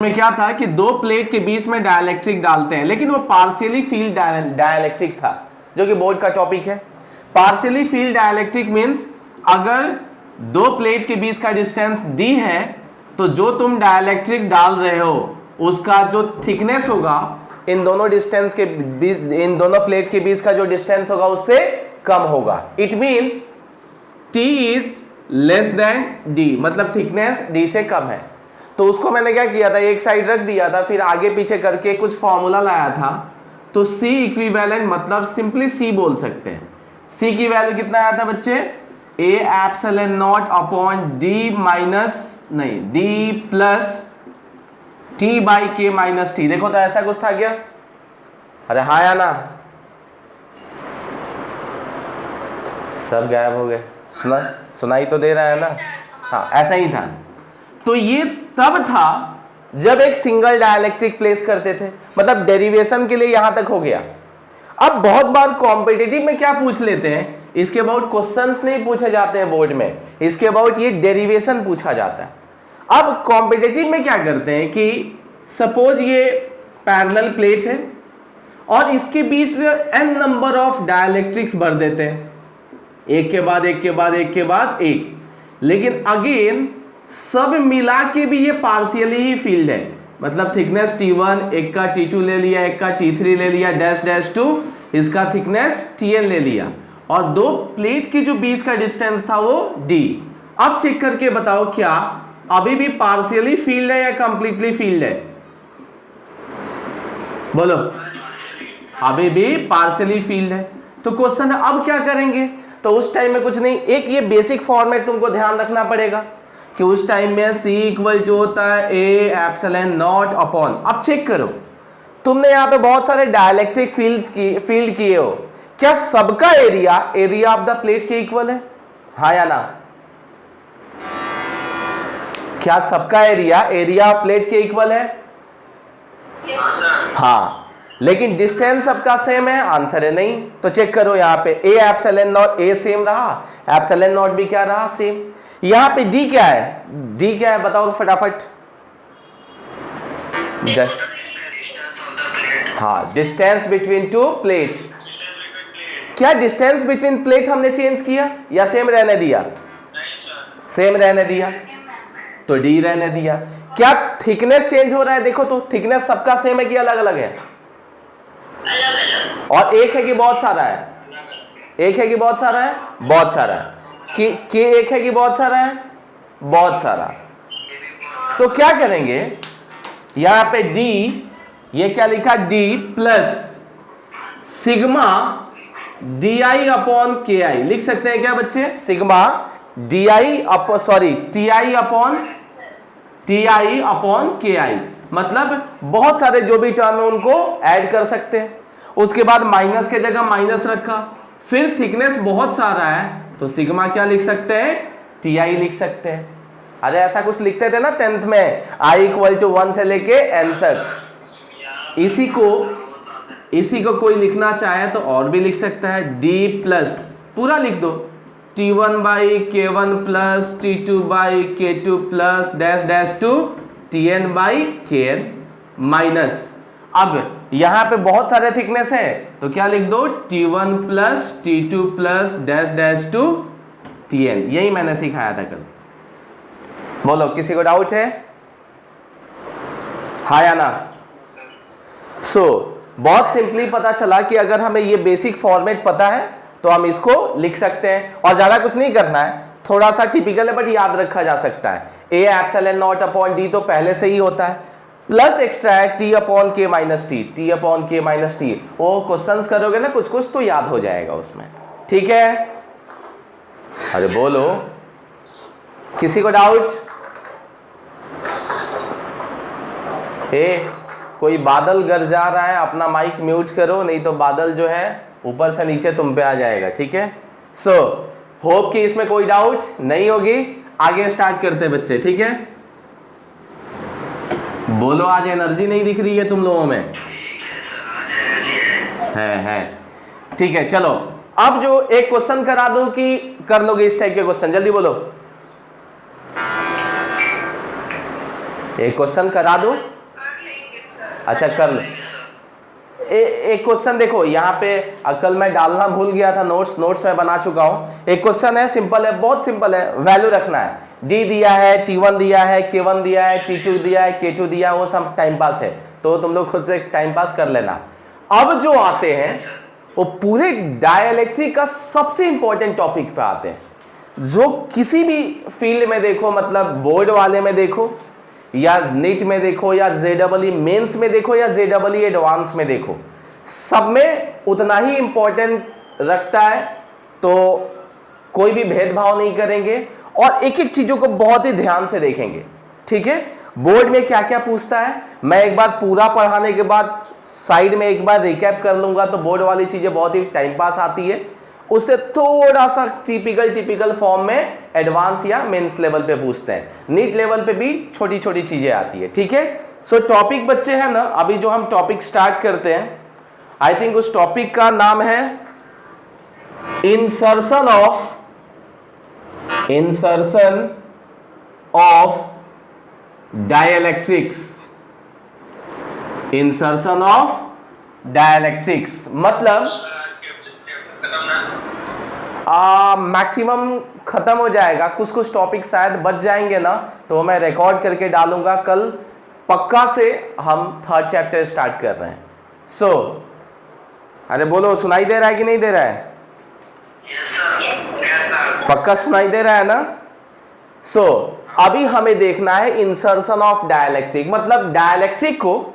में क्या था कि दो प्लेट के बीच में डाइलेक्ट्रिक डालते हैं, लेकिन वो पार्शियली फील्ड डाइलेक्ट्रिक था, जो कि बोर्ड का टॉपिक है। पार्शियली फील्ड डाइलेक्ट्रिक मींस अगर दो प्लेट के बीच का डिस्टेंस d है तो जो तुम डाइलेक्ट्रिक डाल रहे हो उसका जो थिकनेस होगा इन दोनों डिस्टेंस के बीच, इन दोनों प्लेट के बीच का जो डिस्टेंस होगा उससे कम होगा। It means t is less than d, मतलब थिकनेस d से कम है। तो उसको मैंने क्या किया था, एक साइड रख दिया था, फिर आगे पीछे करके कुछ फॉर्मूला लाया था। तो C इक्विवेलेंट मतलब सिंपली C बोल सकते हैं। C की वैल्यू कितना आया था बच्चे, A epsilon naught upon D minus नहीं D plus T by K minus T। देखो तो ऐसा कुछ था क्या? अरे हाँ या ना, सब गायब हो गए। सुनाई तो दे रहा है ना? हाँ ऐसा ही था। तो ये तब था जब एक सिंगल डाइलेक्ट्रिक प्लेस करते थे, मतलब डेरिवेशन के लिए यहां तक हो गया। अब बहुत बार कॉम्पिटिटिव में क्या पूछ लेते हैं, इसके अबाउट क्वेश्चंस नहीं पूछे जाते हैं बोर्ड में, इसके अबाउट ये डेरिवेशन पूछा जाता है। अब कॉम्पिटिटिव में क्या करते हैं कि सपोज ये पैरेलल प्लेट है और इसके बीच में n नंबर ऑफ डाइलेक्ट्रिक्स भर देते हैं, एक के बाद एक के बाद एक के बाद एक, लेकिन अगेन सब मिला के भी ये पार्शियली ही फील्ड है, मतलब थिकनेस T1, एक का T2 ले लिया, एक का T3 ले लिया, डैश डैश 2, इसका थिकनेस Tn ले लिया, और दो प्लेट की जो बीच का डिस्टेंस था वो D। अब चेक करके बताओ क्या अभी भी पार्शियली फील्ड है या कंप्लीटली फील्ड है? बोलो। अभी भी पार्शियली फील्ड है। तो क्वेश्चन है अब क्या करेंगे? तो उस टाइम में कुछ नहीं, एक ये बेसिक फॉर्मेट तुमको ध्यान रखना पड़ेगा कि उस टाइम में C इक्वल टू होता है A एप्सिलॉन नॉट अपॉन, अब चेक करो तुमने यहाँ पे बहुत सारे डाइलेक्ट्रिक फील्ड किए हो, क्या सबका एरिया ऑफ द प्लेट के इक्वल है? हाँ या ना? क्या सबका एरिया ऑफ प्लेट के इक्वल है? हाँ, लेकिन डिस्टेंस सबका सेम है? आंसर है नहीं। तो चेक करो यहाँ पे A epsilon not A same रहा, एप्सिलॉन नॉट भी क्या रहा, सेम। यहाँ पे D क्या है? D क्या है बताओ फटाफट। हाँ, डिस्टेंस बिटवीन टू प्लेट्स। क्या डिस्टेंस बिटवीन प्लेट हमने चेंज किया या सेम रहने दिया? सेम रहने दिया, तो D रहने दिया। क्या थिकनेस चेंज हो रहा है? देखो तो थिकनेस सबका सेम है कि अलग अलग है? और एक है कि बहुत सारा है? एक है कि बहुत सारा है? बहुत सारा है। कि एक है कि बहुत सारा है? बहुत सारा। तो क्या करेंगे, यहां पे D, ये क्या लिखा, D plus sigma DI upon KI लिख सकते हैं क्या बच्चे? Sigma DI TI upon KI, मतलब बहुत सारे जो भी टर्म है उनको ऐड कर सकते हैं। उसके बाद माइनस के जगह माइनस रखा, फिर थिकनेस बहुत सारा है तो सिग्मा क्या लिख सकते हैं, TI लिख सकते हैं। अरे ऐसा कुछ लिखते थे ना 10th में, I इक्वल टू 1 से लेके n तक। इसी को कोई लिखना चाहे तो और भी लिख सकता है, D प्लस पूरा लिख दो, T1 by K1 plus T2 by K2 plus dash dash to Tn by Kn minus, अब यहां पे बहुत सारे थिकनेस है तो क्या लिख दो, T1 plus T2 plus dash dash to Tn। यही मैंने सिखाया था कल। बोलो किसी को डाउट है? हाँ या ना? बहुत सिंपली पता चला कि अगर हमें ये बेसिक फॉर्मेट पता है तो हम इसको लिख सकते हैं, और ज्यादा कुछ नहीं करना है, थोड़ा सा टिपिकल है बट याद रखा जा सकता है। A epsilon naught upon D तो पहले से ही होता है, प्लस एक्स्ट्रा है T upon K minus T upon K minus T। वो क्वेश्चंस करोगे ना कुछ कुछ तो याद हो जाएगा उसमें, ठीक है? अरे बोलो, किसी को डाउट? कोई बादल गरजा रहा है, अपना माइक म्यूट करो, नहीं तो बादल जो है ऊपर से नीचे तुम पे आ जाएगा, ठीक है? होप कि इसमें कोई डाउट नहीं होगी। आगे स्टार्ट करते हैं बच्चे, ठीक है? बोलो, आज एनर्जी नहीं दिख रही है तुम लोगों में? है ठीक है, चलो अब जो एक क्वेश्चन करा दो कि कर लोगे इस टाइप के क्वेश्चन, जल्दी बोलो। एक क्वेश्चन करा दूं? अच्छा कर ले। एक क्वेश्चन देखो यहाँ पे, कल मैं डालना भूल गया था, नोट्स में बना चुका हूँ। एक क्वेश्चन है, सिंपल है, बहुत सिंपल है, वैल्यू रखना है। डी दिया है, T1 दिया है, K1 दिया है, T2 दिया है, K2 दिया है, वो सब टाइम पास है, तो तुम लोग खुद से टाइम पास कर लेना। अब जो आते हैं वो पूरे डाइलेक्ट्रिक का सबसे इंपॉर्टेंट टॉपिक पे आते हैं, जो किसी भी फील्ड में देखो, मतलब बोर्ड वाले में देखो या नीट में देखो या JEE मेंस में देखो या JEE एडवांस में देखो, सब में उतना ही इंपॉर्टेंट रखता है। तो कोई भी भेदभाव नहीं करेंगे और एक एक चीजों को बहुत ही ध्यान से देखेंगे, ठीक है। बोर्ड में क्या क्या पूछता है मैं एक बार पूरा पढ़ाने के बाद साइड में एक बार रिकैप कर लूंगा, तो बोर्ड वाली चीजें बहुत ही टाइम पास आती है, उससे थोड़ा सा टिपिकल फॉर्म में एडवांस या मेंस लेवल पे पूछते हैं। नीट लेवल पे भी छोटी छोटी चीजें आती है, ठीक है। सो टॉपिक बच्चे हैं ना, अभी जो हम टॉपिक स्टार्ट करते हैं, आई थिंक उस टॉपिक का नाम है insertion of dielectrics. Insertion of dielectrics मतलब मैक्सिमम खत्म हो जाएगा, कुछ कुछ टॉपिक शायद बच जाएंगे ना, तो मैं रिकॉर्ड करके डालूंगा कल। पक्का से हम 3rd चैप्टर स्टार्ट कर रहे हैं। सो अरे बोलो, सुनाई दे रहा है कि नहीं दे रहा है? पक्का सुनाई दे रहा है ना? सो अभी हमें देखना है इंसर्शन ऑफ डाइलेक्ट्रिक, मतलब डाइलेक्ट्रिक को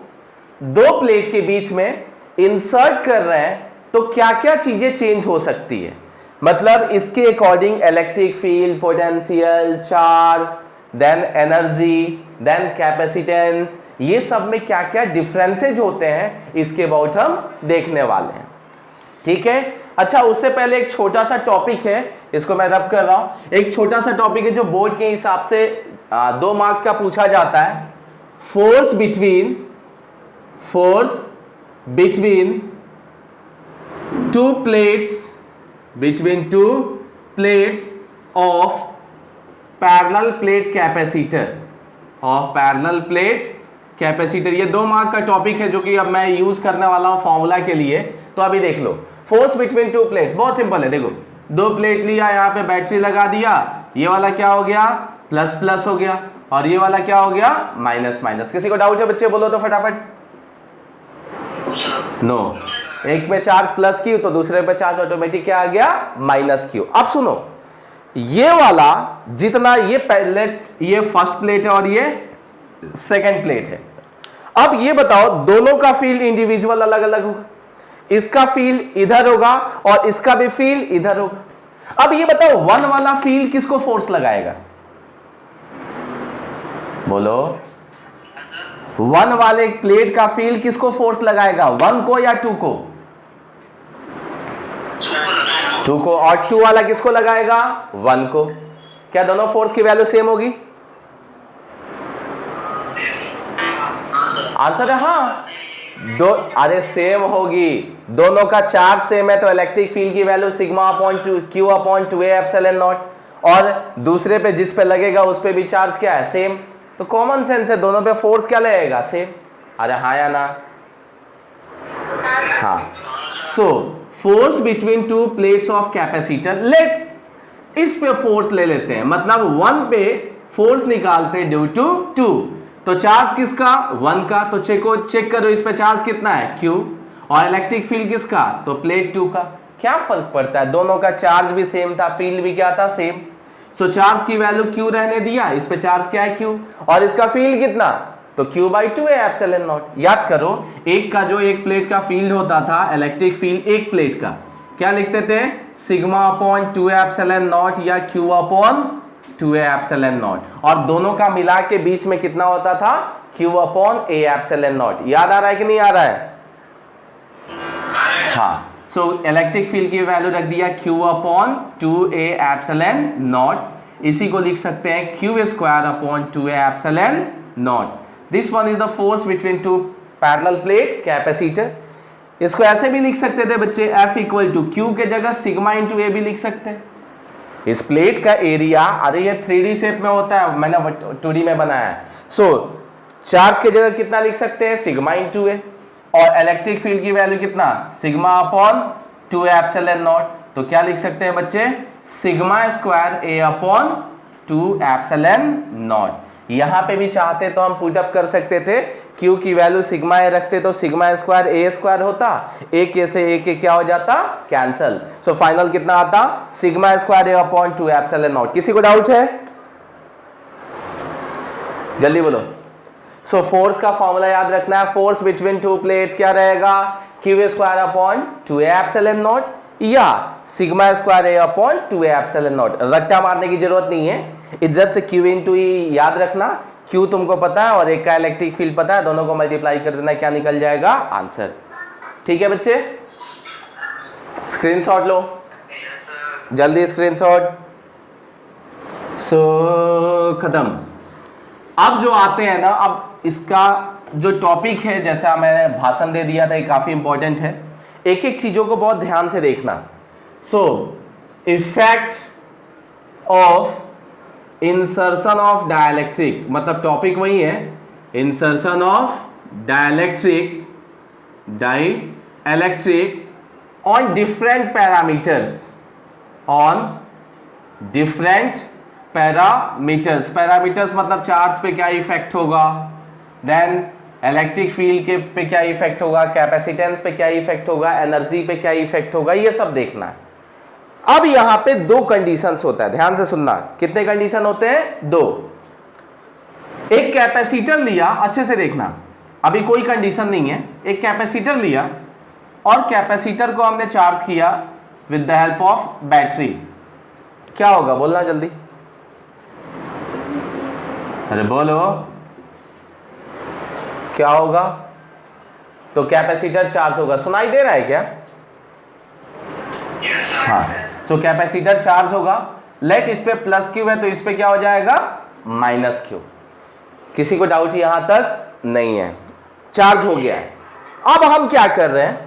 दो प्लेट के बीच में इंसर्ट कर रहे हैं तो क्या क्या चीजें चेंज हो सकती है, मतलब इसके according electric field, potential, charge, then energy, then capacitance, ये सब में क्या क्या डिफरेंसेज होते हैं, इसके अबाउट हम देखने वाले हैं, ठीक है। अच्छा, उससे पहले एक छोटा सा टॉपिक है, इसको मैं रब कर रहा हूं। एक छोटा सा टॉपिक है जो बोर्ड के हिसाब से 2 मार्क का पूछा जाता है। Force between two plates of parallel plate capacitor, ये 2 मार्क का टॉपिक है जो कि अब मैं यूज करने वाला हूं फॉर्मूला के लिए। तो अभी देख लो, फोर्स बिटवीन 2 प्लेट्स बहुत सिंपल है। देखो 2 प्लेट लिया, यहाँ पे बैटरी लगा दिया, ये वाला क्या हो गया, प्लस प्लस हो गया, और ये वाला क्या हो गया, माइनस माइनस। किसी को डाउट है बच्चे, बोलो तो फटाफट। नो, एक में चार्ज प्लस क्यू तो दूसरे पे चार्ज ऑटोमेटिक क्या आ गया, माइनस क्यू। अब सुनो, ये वाला जितना, ये प्लेट, ये फर्स्ट प्लेट है और ये सेकंड प्लेट है। अब ये बताओ, दोनों का फील्ड इंडिविजुअल अलग अलग होगा, इसका फील्ड इधर होगा और इसका भी फील्ड इधर होगा। अब ये बताओ, 1 वाला फील्ड किसको फोर्स लगाएगा, बोलो। 1 वाले प्लेट का फील्ड किसको फोर्स लगाएगा, 1 को या 2 को? 2 को। और 2 वाला किसको लगाएगा, 1 को। क्या दोनों फोर्स की वैल्यू सेम होगी? आंसर है हाँ, अरे सेम होगी, दोनों का चार्ज सेम है, तो इलेक्ट्रिक फील्ड की value sigma upon Q upon 2A epsilon not, और दूसरे पे जिस पे लगेगा उस पे भी चार्ज क्या है, सेम। तो कॉमन सेंस है, दोनों पे फोर्स क्या लगेगा, सेम। अरे हाँ या ना? हाँ। So force between 2 plates of capacitor, let इस पे फोर्स ले लेते हैं, मतलब 1 पे फोर्स निकालते हैं ड्यू टू 2, तो चार्ज किसका, 1 का, तो चेक करो इस पे चार्ज कितना है, Q, और इलेक्ट्रिक फील्ड किसका, तो प्लेट 2 का। क्या फर्क पड़ता है, दोनों का चार्ज भी सेम था, फील्ड भी क्या था, सेम। सो चार्ज की वैल्यू Q रहने दिया, इस पे चार्ज क्या है, Q, और इसका फील्ड कितना, तो Q/2 है एप्सिलॉन नॉट। याद करो, एक का जो एक प्लेट का फील्ड होता था, इलेक्ट्रिक फील्ड एक प्लेट का, क्या लिखते थे, सिग्मा अपॉन 2 एप्सिलॉन नॉट या Q upon 2A epsilon not, और दोनों का मिला के बीच में कितना होता था, Q upon A epsilon not. याद आ रहा है कि नहीं आ रहा है? हाँ। सो इलेक्ट्रिक फील्ड की वैल्यू रख दिया Q upon 2A epsilon not, इसी को लिख सकते हैं Q square upon 2A epsilon not. This one is the force between 2 parallel plate capacitor. इसको ऐसे भी लिख सकते थे बच्चे, F इक्वल टू Q के जगह सिग्मा इंटू A भी लिख सकते हैं। इस प्लेट का एरिया, अरे ये 3D शेप में होता है, मैंने 2D में बनाया है। सो चार्ज की जगह कितना लिख सकते हैं, सिग्मा इंटू ए, और इलेक्ट्रिक फील्ड की वैल्यू कितना, सिग्मा अपॉन 2 एप्सिलॉन नॉट। तो क्या लिख सकते हैं बच्चे, sigma square a upon 2 epsilon not. यहां पे भी चाहते तो हम पुट अप कर सकते थे, क्यू की वैल्यू सिग्मा ए रखते तो सिग्मा स्क्वायर ए स्क्वायर होता, एक ए से एक क्या हो जाता, कैंसल। सो फाइनल कितना आता, sigma square a upon 2 epsilon not. किसी को डाउट है, जल्दी बोलो। सो फोर्स का फॉर्मूला याद रखना है, फोर्स बिटवीन टू प्लेट्स क्या रहेगा, q square upon 2 epsilon naught या sigma square a upon 2 epsilon naught. रट्टा मारने की जरूरत नहीं है, इज्जत से Q इंटू ई याद रखना। Q तुमको पता है और एक का इलेक्ट्रिक फील्ड पता है, दोनों को मल्टीप्लाई कर देना, क्या निकल जाएगा, आंसर। ठीक है बच्चे, स्क्रीनशॉट लो जल्दी, स्क्रीनशॉट। सो खत्म। अब जो आते हैं ना, अब इसका जो टॉपिक है, जैसा मैंने भाषण दे दिया था, ये काफी इंपॉर्टेंट है, एक एक चीजों को बहुत ध्यान से देखना। So effect of insertion of dielectric, मतलब टॉपिक वही है, insertion of dielectric on different parameters, on different parameters. Parameters मतलब चार्ज पे क्या इफेक्ट होगा, देन इलेक्ट्रिक फील्ड के पे क्या इफेक्ट होगा, कैपेसिटेंस पे क्या इफेक्ट होगा, एनर्जी पे क्या इफेक्ट होगा, ये सब देखना है। अब यहां पे दो कंडीशंस होता है, ध्यान से सुनना। कितने कंडीशन होते हैं, दो। एक कैपेसिटर लिया, अच्छे से देखना, अभी कोई कंडीशन नहीं है। एक कैपेसिटर लिया और कैपेसिटर को हमने चार्ज किया with the help of battery, क्या होगा, बोलना जल्दी, अरे बोलो क्या होगा। तो कैपेसिटर चार्ज होगा, सुनाई दे रहा है क्या, हाँ। सो कैपेसिटर चार्ज होगा, लेट इस पे प्लस क्यू है तो इस पे क्या हो जाएगा, माइनस क्यू। किसी को डाउट यहां तक नहीं है, चार्ज हो गया है। अब हम क्या कर रहे हैं,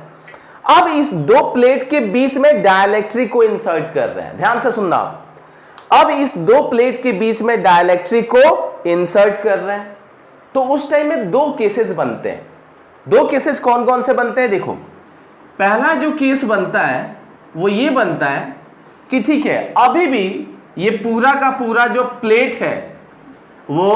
अब इस दो प्लेट के बीच में डाइलेक्ट्रिक को इंसर्ट कर रहे हैं, ध्यान से सुनना। अब इस दो प्लेट के बीच में डाइलेक्ट्रिक को इंसर्ट कर रहे हैं, तो उस टाइम में दो केसेस बनते हैं। दो केसेस कौन कौन से बनते हैं, देखो। पहला जो केस बनता है वो ये बनता है कि ठीक है, अभी भी ये पूरा का पूरा जो प्लेट है वो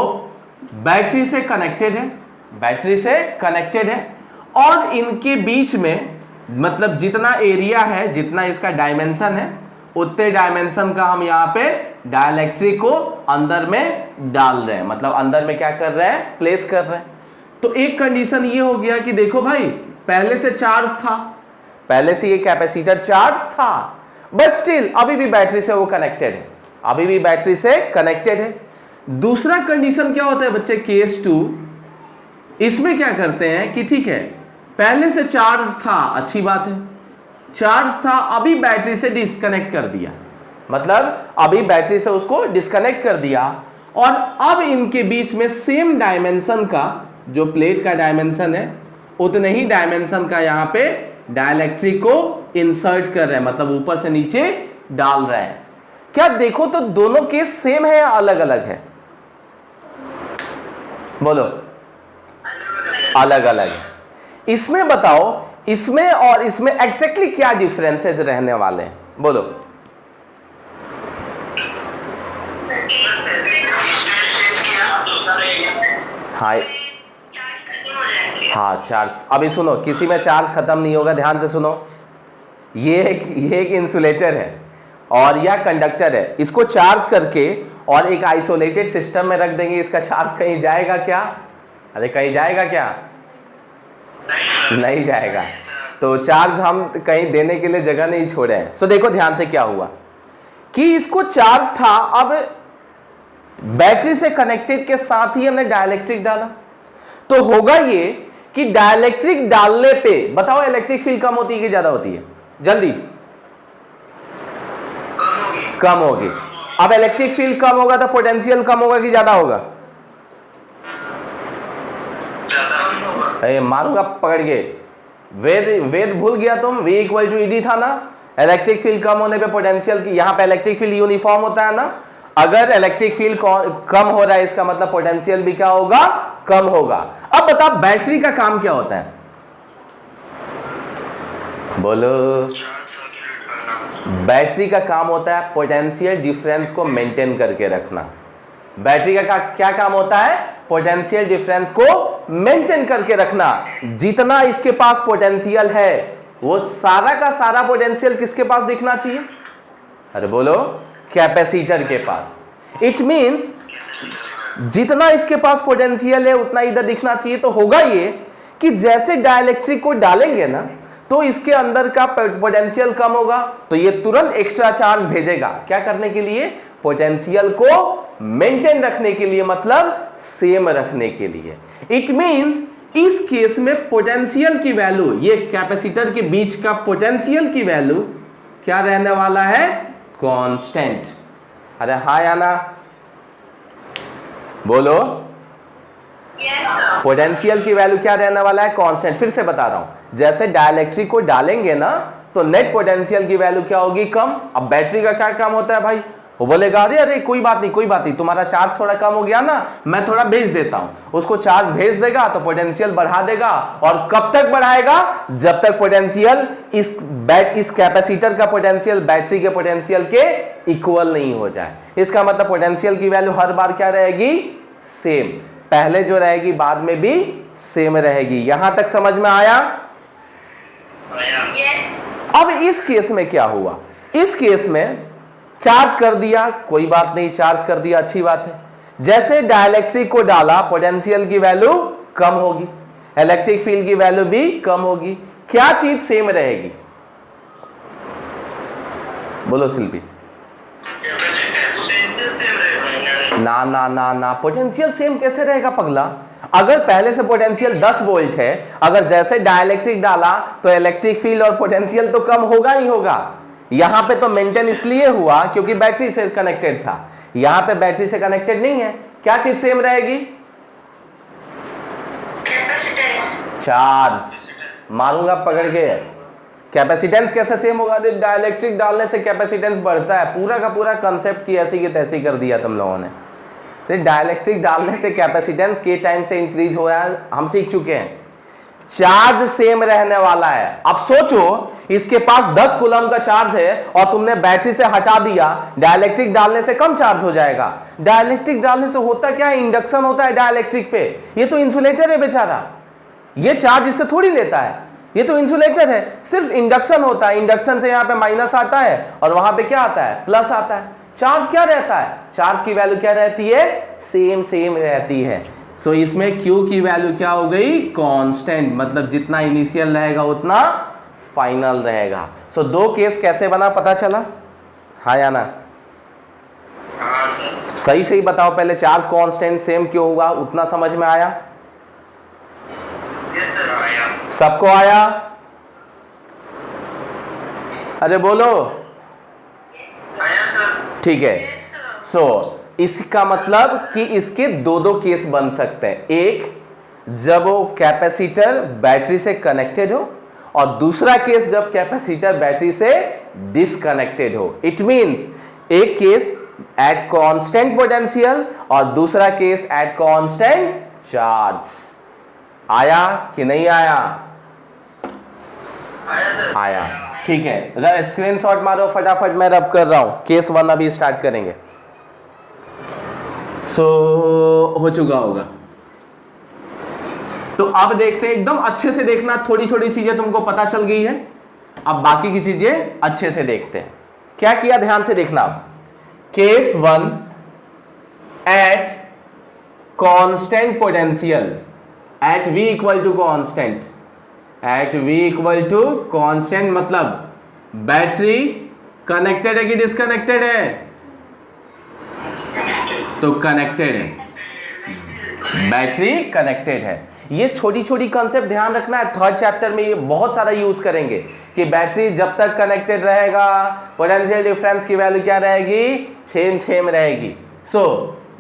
बैटरी से कनेक्टेड है, बैटरी से कनेक्टेड है, और इनके बीच में मतलब जितना एरिया है, जितना इसका डायमेंशन है, उतने डायमेंशन का हम यहाँ पे डाइलेक्ट्रिक को अंदर में डाल रहे हैं, मतलब अंदर में क्या कर रहे हैं, प्लेस कर रहे हैं। तो एक कंडीशन ये हो गया कि देखो भाई, पहले से चार्ज था, पहले से ये कैपेसिटर चार्ज था, बट स्टिल अभी भी बैटरी से वो कनेक्टेड है, अभी भी बैटरी से कनेक्टेड है। दूसरा कंडीशन क्या होता है बच्चे, केस 2, इसमें क्या करते हैं कि ठीक है, पहले से चार्ज था, अच्छी बात है, चार्ज था, अभी बैटरी से डिस्कनेक्ट कर दिया, मतलब अभी बैटरी से उसको डिस्कनेक्ट कर दिया, और अब इनके बीच में सेम डायमेंशन का, जो प्लेट का डायमेंशन है, उतने ही डायमेंशन का यहां पे डाइलेक्ट्रिक को इंसर्ट कर रहे हैं, मतलब ऊपर से नीचे डाल रहे हैं। क्या देखो तो दोनों केस सेम है या अलग अलग है, बोलो, अलग अलग है। इसमें बताओ, इसमें और इसमें एग्जैक्टली क्या डिफरेंसेस रहने वाले हैं, बोलो। हाँ चार्ज, अभी सुनो, किसी में चार्ज खत्म नहीं होगा, ध्यान से सुनो। ये एक इंसुलेटर है और यह कंडक्टर है, इसको चार्ज करके और एक आइसोलेटेड सिस्टम में रख देंगे, इसका चार्ज कहीं जाएगा क्या, अरे कहीं जाएगा क्या, नहीं जाएगा। तो चार्ज हम कहीं देने के लिए जगह नहीं छोड़े हैं। सो देखो ध्यान से क्या हुआ कि इसको चार्ज था, अब बैटरी से कनेक्टेड के साथ ही हमने डाइलेक्ट्रिक डाला, तो होगा ये कि डाइलेक्ट्रिक डालने पे बताओ इलेक्ट्रिक फील्ड कम होती है कि ज्यादा होती है, जल्दी, कम होगी। अब इलेक्ट्रिक फील्ड कम होगा तो पोटेंशियल कम होगा कि ज्यादा होगा, मारूंगा पकड़ के, वेद भूल गया तुम, V = ED था ना। इलेक्ट्रिक फील्ड कम होने पे पोटेंशियल की, यहां पे इलेक्ट्रिक फील्ड यूनिफॉर्म होता है ना, अगर इलेक्ट्रिक फील्ड कम हो रहा है इसका मतलब पोटेंशियल भी क्या होगा, कम होगा। अब बताओ बैटरी का काम क्या होता है, बोलो। बैटरी का काम होता है पोटेंशियल डिफरेंस को मेंटेन करके रखना। बैटरी का क्या काम होता है, पोटेंशियल डिफरेंस को मेंटेन करके रखना। जितना इसके पास पोटेंशियल है वो सारा का सारा पोटेंशियल किसके पास दिखना चाहिए, अरे बोलो, कैपेसिटर के पास। इट मींस जितना इसके पास पोटेंशियल है उतना इधर दिखना चाहिए। तो होगा ये कि जैसे डाइलेक्ट्रिक को डालेंगे ना तो इसके अंदर का पोटेंशियल कम होगा, तो ये तुरंत एक्स्ट्रा चार्ज भेजेगा। क्या करने के लिए, पोटेंशियल को मेंटेन रखने के लिए, मतलब सेम रखने के लिए। इट मींस इस केस में पोटेंशियल की वैल्यू, ये कैपेसिटर के बीच का पोटेंशियल की वैल्यू क्या रहने वाला है, कांस्टेंट। अरे हाँ या ना, बोलो। पोटेंशियल की वैल्यू क्या रहने वाला है, कांस्टेंट। फिर से बता रहा हूं, जैसे डाइलेक्ट्रिक को डालेंगे ना तो नेट पोटेंशियल की वैल्यू क्या होगी, कम। अब बैटरी का क्या काम होता है भाई, वो बोलेगा अरे अरे कोई बात नहीं, कोई बात नहीं, तुम्हारा चार्ज थोड़ा कम हो गया ना, मैं थोड़ा भेज देता हूं। उसको चार्ज भेज देगा तो पोटेंशियल बढ़ा देगा। और कब तक बढ़ाएगा, जब तक पोटेंशियल इस कैपेसिटर का पोटेंशियल बैटरी के पोटेंशियल के इक्वल नहीं हो जाए। इसका मतलब पोटेंशियल की वैल्यू हर बार क्या रहेगी, सेम। पहले जो रहेगी बाद में भी सेम रहेगी। यहां तक समझ में आया। अब इस केस में क्या हुआ, इस केस में चार्ज कर दिया, कोई बात नहीं, चार्ज कर दिया, अच्छी बात है। जैसे डाइलेक्ट्रिक को डाला पोटेंशियल की वैल्यू कम होगी, इलेक्ट्रिक फील्ड की वैल्यू भी कम होगी। क्या चीज सेम रहेगी, बोलो शिल्पी। ना ना ना ना, पोटेंशियल सेम कैसे रहेगा पगला। अगर पहले से पोटेंशियल 10 वोल्ट है, अगर जैसे डाइलेक्ट्रिक डाला तो इलेक्ट्रिक फील्ड और पोटेंशियल तो कम होगा ही होगा। यहां पे तो मेंटेन इसलिए हुआ क्योंकि बैटरी से कनेक्टेड था, यहां पे बैटरी से कनेक्टेड नहीं है। क्या चीज सेम रहेगी, चार्ज। मारूंगा पकड़ के। कैपेसिटेंस कैसे सेम होगा, डाइलेक्ट्रिक डालने से कैपेसिटेंस बढ़ता है। पूरा का पूरा कंसेप्ट की ऐसी की तैसी कर दिया तुम लोगों ने। डाइलेक्ट्रिक डालने से कैपेसिटेंस के टाइम से इंक्रीज हो रहा है, हम सीख चुके हैं। चार्ज सेम रहने वाला है। अब सोचो इसके पास 10 कूलम का चार्ज है और तुमने बैटरी से हटा दिया, डाइलेक्ट्रिक डालने से कम चार्ज हो जाएगा। डाइलेक्ट्रिक डालने से होता क्या है, इंडक्शन होता है डाइलेक्ट्रिक पे। ये तो इंसुलेटर है बेचारा, ये चार्ज इससे थोड़ी लेता है, ये तो इंसुलेटर है। सिर्फ इंडक्शन होता है, इंडक्शन से यहां पे माइनस आता है और वहां पे क्या आता है, प्लस आता है। चार्ज क्या रहता है, चार्ज की वैल्यू क्या रहती है, सेम सेम रहती है। सो इसमें Q की वैल्यू क्या हो गई, कांस्टेंट। मतलब जितना इनिशियल रहेगा उतना फाइनल रहेगा। सो दो केस कैसे बना पता चला, हाँ या ना। सही सही बताओ पहले, चार्ज कांस्टेंट सेम क्यों हुआ, उतना समझ में आया। यस सर, आया। सबको आया, अरे बोलो। आया सर, ठीक है। सो इसका मतलब कि इसके दो दो केस बन सकते हैं। एक जब वो कैपेसिटर बैटरी से कनेक्टेड हो, और दूसरा केस जब कैपेसिटर बैटरी से डिसकनेक्टेड हो। इट मींस एक केस एट कांस्टेंट पोटेंशियल और दूसरा केस एट कांस्टेंट चार्ज। आया कि नहीं आया, आया सर, आया। ठीक है, स्क्रीनशॉट मारो फटाफट, मैं रब कर रहा हूं। केस 1 अभी स्टार्ट करेंगे। हो चुका होगा। तो अब देखते हैं, एकदम अच्छे से देखना, थोड़ी थोड़ी चीजें तुमको पता चल गई है, अब बाकी की चीजें अच्छे से देखते हैं। क्या किया, ध्यान से देखना। अब case 1 at constant potential at V equal to constant, at V equal to constant मतलब बैटरी कनेक्टेड है कि डिसकनेक्टेड है, तो कनेक्टेड है, बैटरी कनेक्टेड है। ये छोटी छोटी कंसेप्ट ध्यान रखना है, 3rd चैप्टर में ये बहुत सारा यूज करेंगे कि बैटरी जब तक कनेक्टेड रहेगा पोटेंशियल डिफरेंस की वैल्यू क्या रहेगी, सेम रहेगी। सो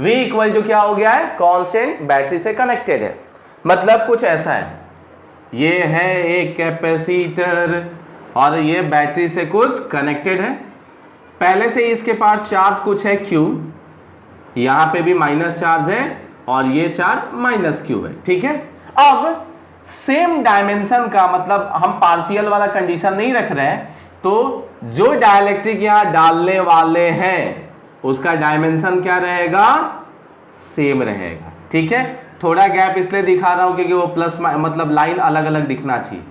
V इक्वल टू क्या हो गया है, कांस्टेंट, बैटरी से कनेक्टेड है। मतलब कुछ ऐसा है, ये है एक कैपेसिटर और ये बैटरी से कुछ कनेक्टेड है। पहले से इसके पास चार्ज कुछ है Q, यहां पे भी माइनस चार्ज है और ये चार्ज माइनस क्यू है, ठीक है। अब सेम डायमेंशन का मतलब हम पार्शियल वाला कंडीशन नहीं रख रहे हैं, तो जो डाइलेक्ट्रिक यहां डालने वाले हैं उसका डायमेंशन क्या रहेगा, सेम रहेगा, ठीक है। थोड़ा गैप इसलिए दिखा रहा हूं क्योंकि वो प्लस मतलब लाइन अलग अलग दिखना चाहिए।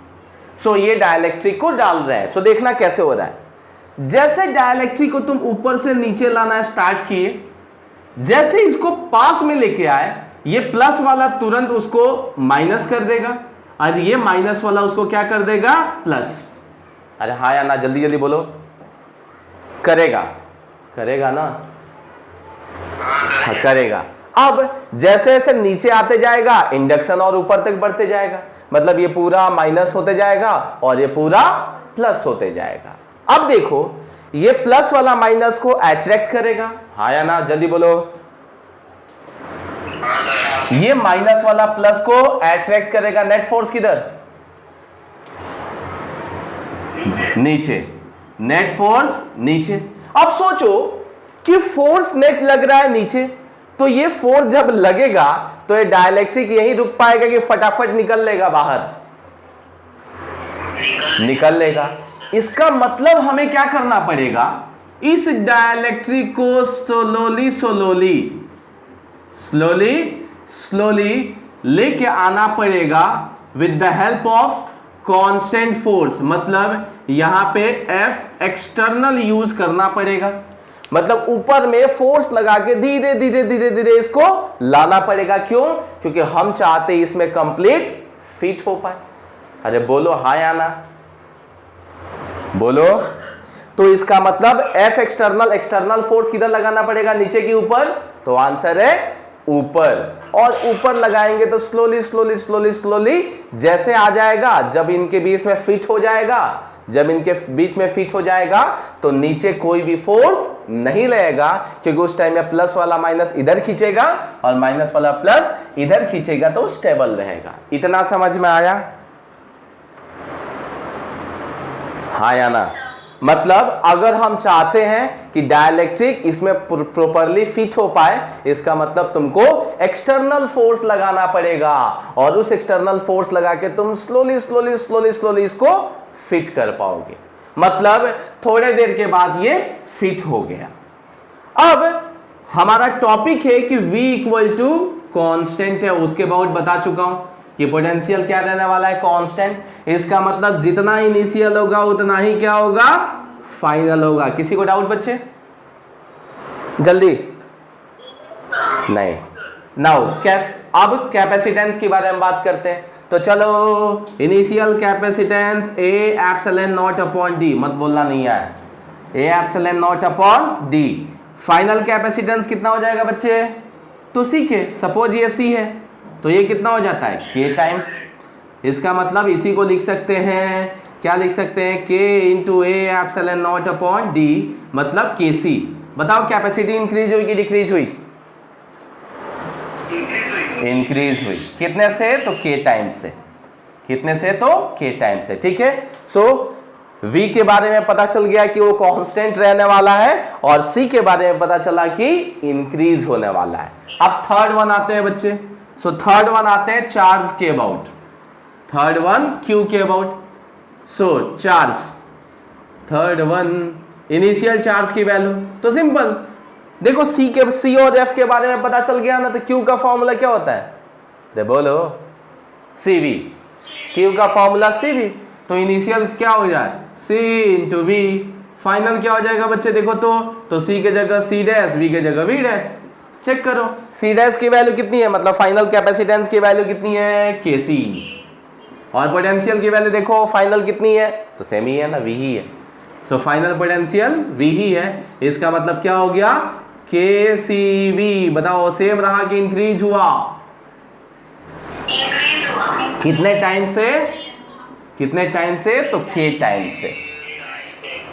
सो ये डाइलेक्ट्रिक को डाल रहे हैं। सो देखना कैसे हो रहा है। जैसे डाइलेक्ट्रिक को तुम ऊपर से नीचे लाना स्टार्ट किए, जैसे इसको पास में लेके आए, ये प्लस वाला तुरंत उसको माइनस कर देगा और ये माइनस वाला उसको क्या कर देगा, प्लस। अरे हाँ या ना, जल्दी जल्दी बोलो। करेगा, करेगा ना, हाँ करेगा। अब जैसे जैसे नीचे आते जाएगा इंडक्शन और ऊपर तक बढ़ते जाएगा, मतलब ये पूरा माइनस होते जाएगा और ये पूरा प्लस होते जाएगा। अब देखो ये प्लस वाला माइनस को अट्रैक्ट करेगा, हाँ या ना, जल्दी बोलो। ये माइनस वाला प्लस को अट्रैक्ट करेगा, नेट फोर्स किधर, नीचे, नेट फोर्स नीचे। अब सोचो कि फोर्स नेट लग रहा है नीचे, तो ये फोर्स जब लगेगा तो ये डाइलेक्ट्रिक यही रुक पाएगा कि फटाफट निकल लेगा बाहर, निकल लेगा। इसका मतलब हमें क्या करना पड़ेगा, इस डाइलेक्ट्रिक को स्लोली स्लोली स्लोली स्लोली लेके आना पड़ेगा with the help of constant force, मतलब यहां पे F एक्सटर्नल यूज करना पड़ेगा, मतलब ऊपर में फोर्स लगा के धीरे धीरे धीरे धीरे इसको लाना पड़ेगा। क्यों, क्योंकि हम चाहते इसमें कंप्लीट फिट हो पाए। अरे बोलो हाँ या ना, बोलो। तो इसका मतलब F एक्सटर्नल, एक्सटर्नल फोर्स किधर लगाना पड़ेगा, नीचे की ऊपर, तो आंसर है ऊपर। और ऊपर लगाएंगे तो स्लोली स्लोली स्लोली स्लोली जैसे आ जाएगा, जब इनके बीच में फिट हो जाएगा, जब इनके बीच में फिट हो जाएगा तो नीचे कोई भी फोर्स नहीं लगेगा, क्योंकि उस टाइम में प्लस वाला माइनस इधर खींचेगा और माइनस वाला प्लस इधर खींचेगा, तो स्टेबल रहेगा। इतना समझ में आया, हाँ या ना। मतलब अगर हम चाहते हैं कि डाइलेक्ट्रिक इसमें प्रॉपर्ली फिट हो पाए, इसका मतलब तुमको एक्सटर्नल फोर्स लगाना पड़ेगा और उस एक्सटर्नल फोर्स लगा के तुम स्लोली स्लोली स्लोली स्लोली इसको फिट कर पाओगे। मतलब थोड़े देर के बाद ये फिट हो गया। अब हमारा टॉपिक है कि V इक्वल टू कॉन्स्टेंट है, उसके अबाउट बता चुका हूं कि पोटेंशियल क्या रहने वाला है, कांस्टेंट। इसका मतलब जितना इनिशियल होगा उतना ही क्या होगा, फाइनल होगा। किसी को डाउट बच्चे, जल्दी नहीं। नाउ अब कैपेसिटेंस के बारे में बात करते हैं। तो चलो, initial capacitance A epsilon naught upon D, मत बोलना नहीं आया, A epsilon naught upon D। Final capacitance कितना हो जाएगा बच्चे, तो C के, सपोज ये C है तो ये कितना हो जाता है, K टाइम्स। इसका मतलब इसी को लिख सकते हैं, क्या लिख सकते हैं, K into A epsilon naught upon D, मतलब KC। बताओ कैपेसिटी इंक्रीज हुई कि डिक्रीज हुई, इंक्रीज हुई। कितने से, तो K टाइम्स से। कितने से, तो K टाइम्स से, ठीक है। सो V के बारे में पता चल गया कि वो कांस्टेंट रहने वाला है, और C के बारे में पता चला कि इंक्रीज होने वाला है। अब थर्ड वन आते हैं बच्चे। सो थर्ड वन आते हैं चार्ज के अबाउट, थर्ड वन Q के about. So charge, third one initial charge की वैल्यू, तो सिंपल देखो, C और F के बारे में पता चल गया ना, तो Q का फॉर्मूला क्या होता है, दे बोलो, CV। Q का फॉर्मूला CV, तो इनिशियल क्या हो जाए, C इंटू V। फाइनल क्या हो जाएगा बच्चे, देखो तो C के जगह C डैश, V के जगह V डैश। चेक करो, C डैश की वैल्यू कितनी है, मतलब फाइनल कैपेसिटेंस की वैल्यू कितनी है, KC। और पोटेंशियल की वैल्यू देखो फाइनल कितनी है, तो सेम ही है ना, V ही है। सो फाइनल पोटेंशियल V ही है। इसका मतलब क्या हो गया, KCV। बताओ सेम रहा कि इंक्रीज हुआ, कितने टाइम से, कितने टाइम से, तो K टाइम से।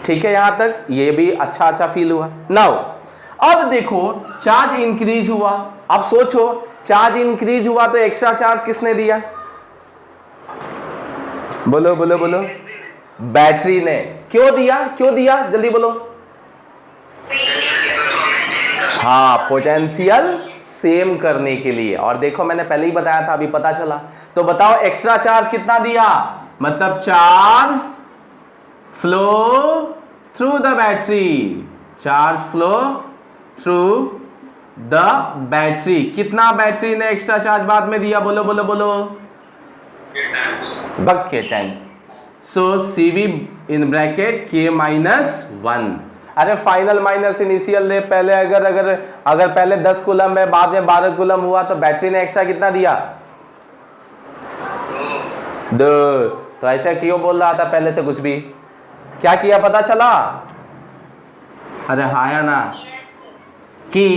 ठीक है, यहां तक ये भी अच्छा फील हुआ। नाउ अब देखो चार्ज इंक्रीज हुआ। अब सोचो चार्ज इंक्रीज हुआ तो एक्स्ट्रा चार्ज किसने दिया, बोलो बोलो बोलो, बैटरी ने। क्यों दिया, क्यों दिया, जल्दी बोलो। हाँ, पोटेंशियल सेम करने के लिए। और देखो मैंने पहले ही बताया था, अभी पता चला। तो बताओ एक्स्ट्रा चार्ज कितना दिया, मतलब charge flow through the battery, charge flow through the battery. कितना बैटरी ने एक्स्ट्रा चार्ज बाद में दिया, बोलो बोलो बोलो, के times. So CV in bracket K -1। अरे फाइनल माइनस इनिशियल ले, पहले अगर पहले 10 कूलम है, बाद में 12 कूलम हुआ, तो बैटरी ने एक्स्ट्रा कितना दिया, 2। तो ऐसे क्यों बोल रहा था पहले से कुछ भी, क्या किया पता चला, अरे हाँ या ना, कि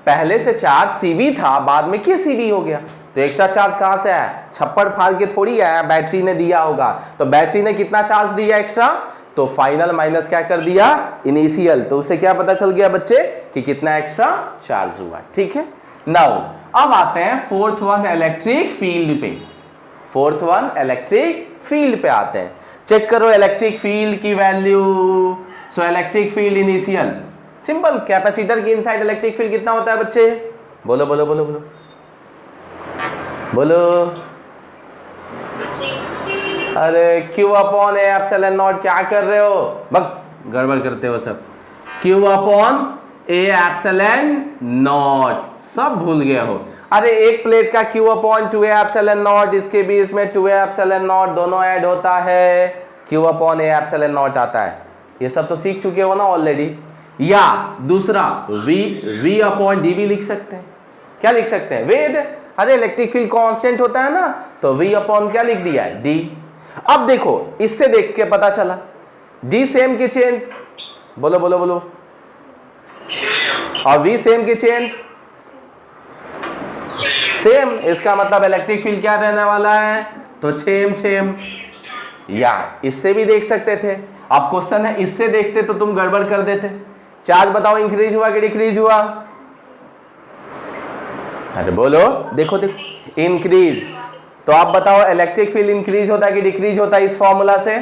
पहले से चार्ज CV था, बाद में क्या CV हो गया, तो एक्स्ट्रा चार्ज कहां से आया, छप्पड़ फाड़ के थोड़ी आया, बैटरी ने दिया होगा। तो बैटरी ने कितना चार्ज दिया एक्स्ट्रा, तो फाइनल माइनस क्या कर दिया, इनिशियल। तो उससे क्या पता चल गया बच्चे कि कितना एक्स्ट्रा चार्ज हुआ। ठीक है, नाउ अब आते हैं फोर्थ वन इलेक्ट्रिक फील्ड पे। फोर्थ वन इलेक्ट्रिक फील्ड पे आते हैं। चेक करो इलेक्ट्रिक फील्ड की वैल्यू। सो electric field initial simple, capacitor के इनसाइड इलेक्ट्रिक फील्ड कितना होता है बच्चे, बोलो बोलो बोलो बोलो बोलो, अरे Q upon A epsilon not, क्या कर रहे हो, बक गड़बड़ करते हो सब, Q upon A epsilon not, सब भूल गए हो। अरे एक प्लेट का Q upon 2A epsilon not, इसके भी इसमें 2A एप्सिलॉन नॉट दोनों ऐड होता है, Q upon A epsilon not आता है। ये सब तो सीख चुके हो ना ऑलरेडी। या दूसरा V अपॉन D भी लिख सकते हैं। क्या लिख सकते हैं, वेद, अरे इलेक्ट्रिक फील्ड कांस्टेंट होता है ना, तो V अपॉन क्या लिख दिया है, D। अब देखो इससे देख के पता चला D सेम की चेंज, बोलो बोलो बोलो, और V सेम की चेंज सेम, इसका मतलब इलेक्ट्रिक फील्ड क्या रहने वाला है, तो सेम। या इससे भी देख सकते थे। अब क्वेश्चन है इससे देखते तो तुम गड़बड़ कर देते। चार्ज बताओ इंक्रीज हुआ कि डिक्रीज हुआ, अरे बोलो, देखो देखो इंक्रीज। तो आप बताओ इलेक्ट्रिक फील्ड इंक्रीज होता है कि डिक्रीज होता है इस फॉर्मूला से,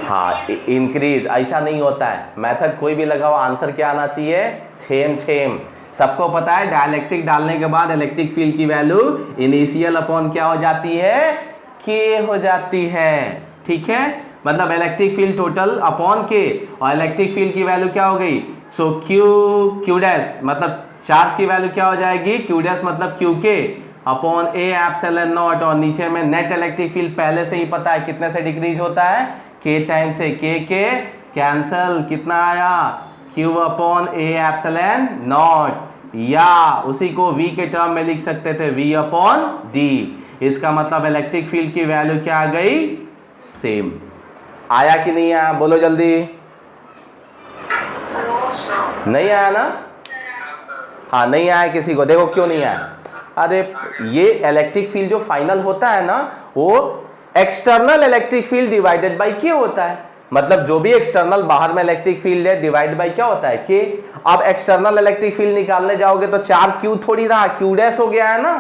हाँ इंक्रीज। ऐसा नहीं होता है, मेथड कोई भी लगाओ आंसर क्या आना चाहिए, सेम। सबको पता है डाइलेक्ट्रिक डालने के बाद इलेक्ट्रिक फील्ड की वैल्यू इनिशियल अपॉन क्या हो जाती है, K हो जाती है। ठीक है, मतलब electric field total upon K, और इलेक्ट्रिक फील्ड की वैल्यू क्या हो गई, सो Q डैश, मतलब चार्ज की वैल्यू क्या हो जाएगी, Q डैश मतलब QK upon A epsilon not, और नीचे में नेट इलेक्ट्रिक फील्ड पहले से ही पता है कितने से डिक्रीज होता है, K टाइम से, K कैंसल, कितना आया, Q upon A epsilon naught, या उसी को V के टर्म में लिख सकते थे, V अपॉन D। इसका मतलब इलेक्ट्रिक फील्ड की वैल्यू क्या आ गई, सेम। आया कि नहीं आया, बोलो जल्दी, नहीं आया ना, हाँ नहीं आया किसी को, देखो क्यों नहीं आया, अरे ये इलेक्ट्रिक फील्ड जो फाइनल होता है ना, वो external electric field divided by K होता है। मतलब जो भी एक्सटर्नल बाहर में इलेक्ट्रिक फील्ड है डिवाइड बाय क्या होता है, K। अब एक्सटर्नल इलेक्ट्रिक फील्ड निकालने जाओगे तो चार्ज Q थोड़ी रहा, Q डैश हो गया है ना,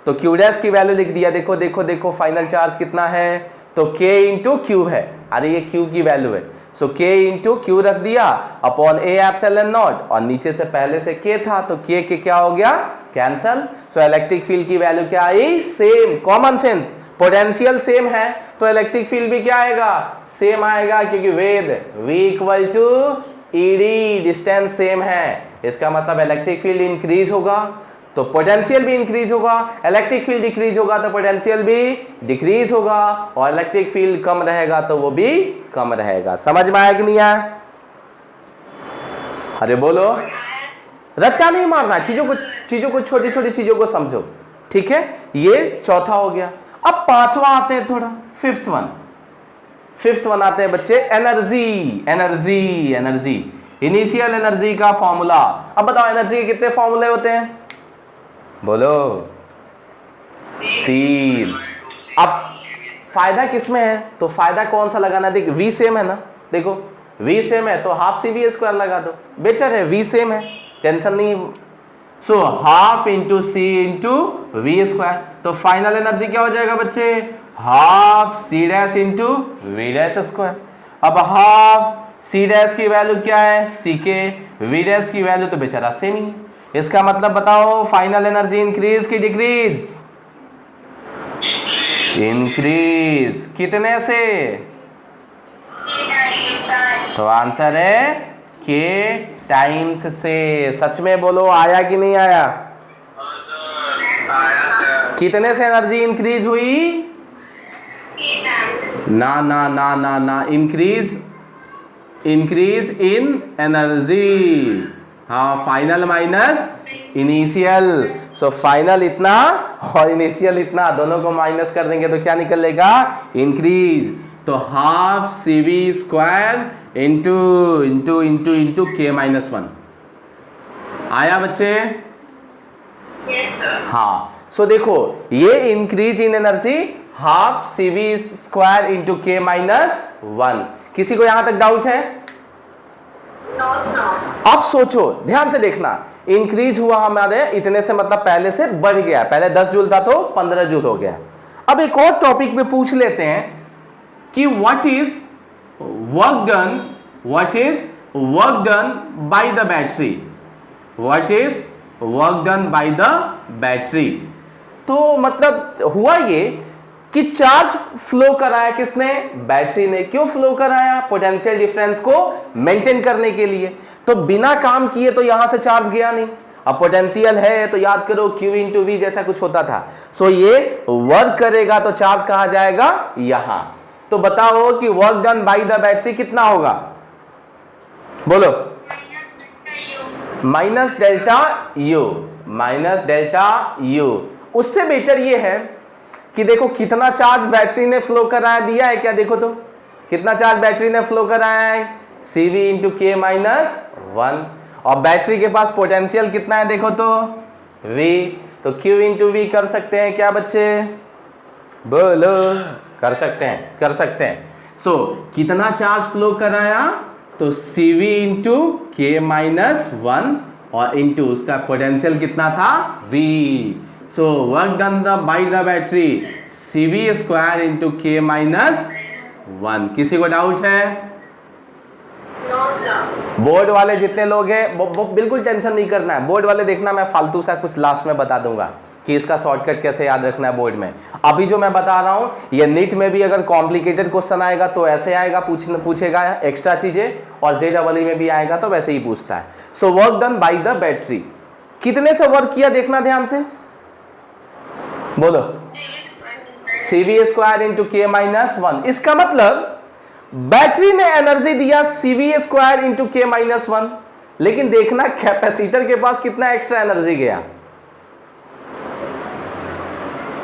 तो Q डैश की वैल्यू लिख दिया। देखो देखो देखो फाइनल चार्ज कितना है, तो K इंटू Q है, अरे ये Q की वैल्यू है, सो K इंटू Q रख दिया अपॉन A एप्सिलॉन नॉट, और नीचे से पहले से K था तो K के क्या हो गया, कैंसल। सो इलेक्ट्रिक फील्ड की वैल्यू क्या आई, same. Common sense, potential same है तो इलेक्ट्रिक फील्ड भी क्या आएगा, सेम आएगा, क्योंकि वेद V equal to ED, distance same है। इसका मतलब इलेक्ट्रिक फील्ड इंक्रीज होगा तो पोटेंशियल भी इंक्रीज होगा, इलेक्ट्रिक फील्ड डिक्रीज होगा तो पोटेंशियल भी डिक्रीज होगा, और इलेक्ट्रिक फील्ड कम रहेगा तो वो भी कम रहेगा। समझ में आया कि नहीं आया, अरे बोलो, रट्टा नहीं मारना, चीजों को छोटी छोटी चीजों को समझो। ठीक है, ये चौथा हो गया। अब पांचवा आते हैं, थोड़ा फिफ्थ वन आते हैं बच्चे, एनर्जी। इनिशियल एनर्जी का फॉर्मूला। अब बताओ एनर्जी के कितने फॉर्मूले होते हैं, बोलो, 3। अब फायदा किसमें है, तो फायदा कौन सा लगाना, देख V सेम है ना, देखो V सेम है तो हाफ CV स्क्वायर लगा दो, बेटर है, V सेम है, टेंशन नहीं। So half into C into V square, तो फाइनल एनर्जी क्या हो जाएगा बच्चे, half C dash into V dash square. अब हाफ सी डैश की वैल्यू क्या है सी के, वी डैश की वैल्यू तो बेचारा सेम ही है। इसका मतलब बताओ फाइनल एनर्जी इंक्रीज की डिक्रीज? इंक्रीज। कितने से? तो आंसर है के टाइम्स से। सच में बोलो आया कि नहीं आया? कितने से एनर्जी इंक्रीज हुई? ना ना ना ना ना, इंक्रीज इन एनर्जी। हाँ, final minus initial. So final इतना और इनिशियल इतना, दोनों को माइनस कर देंगे तो क्या निकलेगा? इंक्रीज। तो half C V square into into into into K minus 1। आया बच्चे? हाँ, सो देखो ये increase in energy half C V square into K minus 1। किसी को यहां तक डाउट है? अब सोचो, ध्यान से देखना, इंक्रीज हुआ हमारे इतने से, मतलब पहले से बढ़ गया। पहले 10 जूल था तो 15 जूल हो गया। अब एक और टॉपिक में पूछ लेते हैं कि what is work done by the battery? What is work done by the battery? तो मतलब हुआ ये कि चार्ज फ्लो कराया किसने? बैटरी ने। क्यों फ्लो कराया? पोटेंशियल डिफरेंस को मेंटेन करने के लिए। तो बिना काम किए तो यहां से चार्ज गया नहीं। अब पोटेंशियल है तो याद करो Q इंटू वी जैसा कुछ होता था। सो ये वर्क करेगा तो चार्ज कहां जाएगा? यहां। तो बताओ कि work done by the battery कितना होगा? बोलो। Minus delta U. उससे बेटर ये है कि देखो कितना चार्ज बैटरी ने फ्लो कराया, दिया है क्या? देखो तो कितना चार्ज बैटरी ने फ्लो कराया है? CV into K minus 1। और बैटरी के पास पोटेंशियल कितना है? देखो तो V। तो Q इंटू वी कर सकते हैं क्या बच्चे? बोलो। कर सकते हैं। सो कितना चार्ज फ्लो कराया? तो CV इंटू के माइनस 1 और इंटू उसका पोटेंशियल कितना था? V। So work done by the battery CV square into K minus 1। किसी को डाउट है? No sir. बोर्ड वाले जितने लोग हैं वो बिल्कुल टेंशन नहीं करना है। बोर्ड वाले देखना, मैं फालतू सा कुछ लास्ट में बता दूंगा कि इसका शॉर्टकट कैसे याद रखना है बोर्ड में। अभी जो मैं बता रहा हूं ये नीट में भी अगर कॉम्प्लिकेटेड क्वेश्चन आएगा तो ऐसे आएगा, पूछेगा एक्स्ट्रा चीजें, और JEE में भी आएगा तो वैसे ही पूछता है। So work done by the battery कितने से वर्क किया? देखना ध्यान से, बोलो। CV square into K minus 1। इसका मतलब बैटरी ने एनर्जी दिया CV square into K minus 1, लेकिन देखना कैपेसिटर के पास कितना एक्स्ट्रा एनर्जी गया?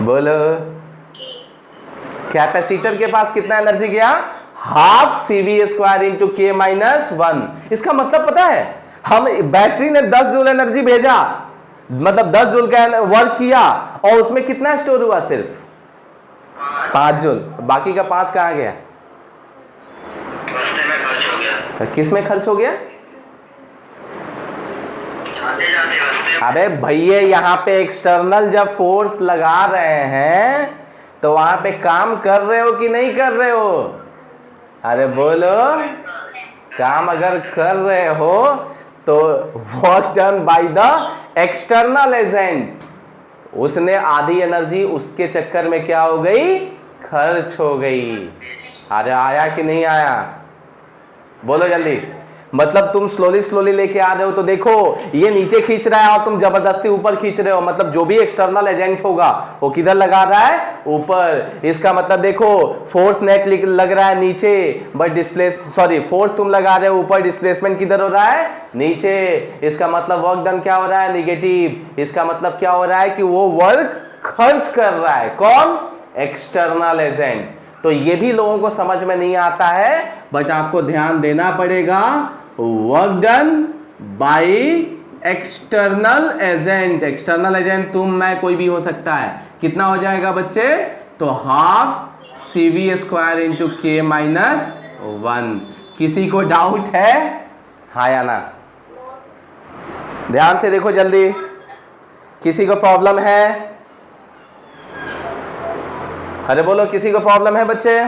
बोलो। कैपेसिटर के पास कितना एनर्जी गया? Half CV square into K minus 1। इसका मतलब पता है, हम बैटरी ने 10 जूल एनर्जी भेजा, मतलब 10 जूल का वर्क किया, और उसमें कितना स्टोर हुआ? सिर्फ 5 जूल। बाकी का 5 कहां गया? किस में खर्च हो गया? अरे भैया, यहां पे एक्सटर्नल जब फोर्स लगा रहे हैं तो वहां पे काम कर रहे हो कि नहीं कर रहे हो? अरे बोलो। काम अगर कर रहे हो तो work done by the external agent, उसने आधी एनर्जी उसके चक्कर में क्या हो गई? खर्च हो गई। अरे आया कि नहीं आया? बोलो जल्दी। मतलब तुम स्लोली लेके आ रहे हो तो देखो ये नीचे खींच रहा है और तुम जबरदस्ती ऊपर खींच रहे हो। मतलब जो भी एक्सटर्नल एजेंट होगा वो किधर लगा रहा है? ऊपर। इसका मतलब देखो फोर्स नेट लग रहा है नीचे, बट फोर्स तुम लगा रहे हो ऊपर, डिस्प्लेसमेंट किधर हो रहा है? नीचे। इसका मतलब वर्क डन क्या हो रहा है? निगेटिव। इसका मतलब क्या हो रहा है कि वो वर्क खर्च कर रहा है। कौन? External agent. तो ये भी लोगों को समझ में नहीं आता है, बट आपको ध्यान देना पड़ेगा। Work done by external agent. External agent तुम मैं कोई भी हो सकता है। कितना हो जाएगा बच्चे? तो half CV square into K minus 1। किसी को डाउट है? हाँ या ना? ध्यान से देखो जल्दी। किसी को प्रॉब्लम है? अरे बोलो, किसी को प्रॉब्लम है बच्चे?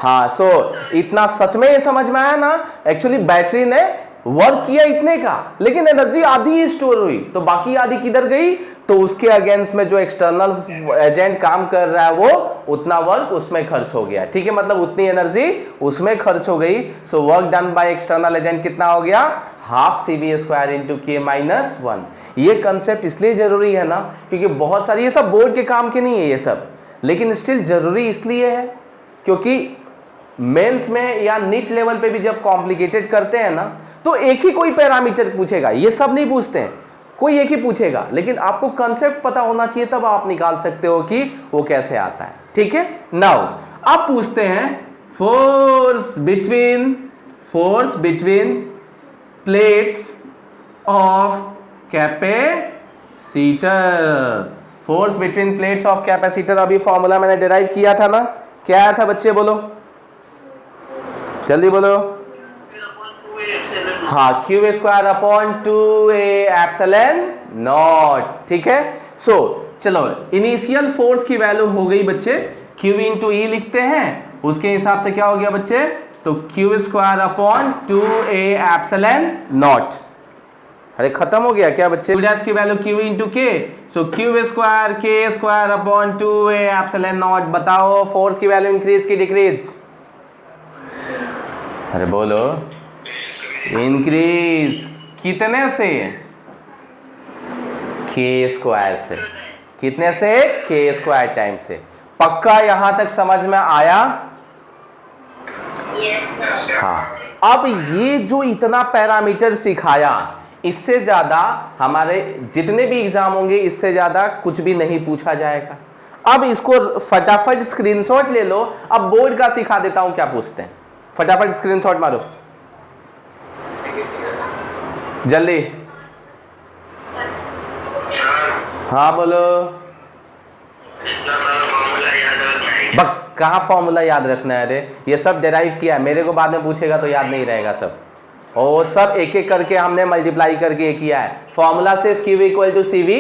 हाँ, सो इतना सच में ये समझ में आया ना, एक्चुअली बैटरी ने वर्क किया इतने का, लेकिन एनर्जी आधी ही स्टोर हुई, तो बाकी आधी किधर गई? तो उसके अगेंस्ट में जो एक्सटर्नल एजेंट काम कर रहा है वो उतना वर्क उसमें खर्च हो गया। ठीक है, मतलब उतनी एनर्जी उसमें खर्च हो गई। So work done by external agent कितना हो गया? Half CV square into K minus 1। ये कंसेप्ट इसलिए जरूरी है ना, क्योंकि बहुत सारी, ये सब बोर्ड के काम के नहीं है ये सब, लेकिन स्टिल जरूरी इसलिए है क्योंकि मेंस में या नीट लेवल पे भी जब कॉम्प्लिकेटेड करते हैं ना, तो एक ही कोई पैरामीटर पूछेगा, ये सब नहीं पूछते हैं, कोई एक ही पूछेगा, लेकिन आपको कंसेप्ट पता होना चाहिए, तब आप निकाल सकते हो कि वो कैसे आता है। ठीक है, नाउ अब पूछते हैं force between plates of capacitor. Force between plates of capacitor, अभी फॉर्मूला मैंने डिराइव किया था ना, क्या आया था बच्चे? बोलो जल्दी बोलो। हाँ, Q square upon 2A epsilon not. ठीक है, सो चलो इनिशियल फोर्स की वैल्यू हो गई बच्चे, Q इंटू E लिखते हैं, उसके हिसाब से क्या हो गया बच्चे? तो Q square upon 2A epsilon not. अरे खत्म हो गया क्या बच्चे? की value Q into K, so Q square K square upon 2A epsilon not. बताओ फोर्स की वैल्यू इंक्रीज की डिक्रीज? अरे बोलो, इंक्रीज। कितने से? K स्क्वायर से। कितने से? K स्क्वायर टाइम से। पक्का यहां तक समझ में आया? हाँ, अब ये जो इतना पैरामीटर सिखाया, इससे ज्यादा हमारे जितने भी एग्जाम होंगे, इससे ज्यादा कुछ भी नहीं पूछा जाएगा। अब इसको फटाफट स्क्रीनशॉट ले लो। अब बोर्ड का सिखा देता हूं क्या पूछते हैं, फटाफट स्क्रीनशॉट मारो जल्दी। हाँ बोलो। कहाँ फॉर्मूला याद रखना है? अरे ये सब डिराइव किया है, मेरे को बाद में पूछेगा तो याद नहीं रहेगा सब, और सब एक एक करके हमने मल्टीप्लाई करके किया है। फॉर्मूला सिर्फ Q equal to CV,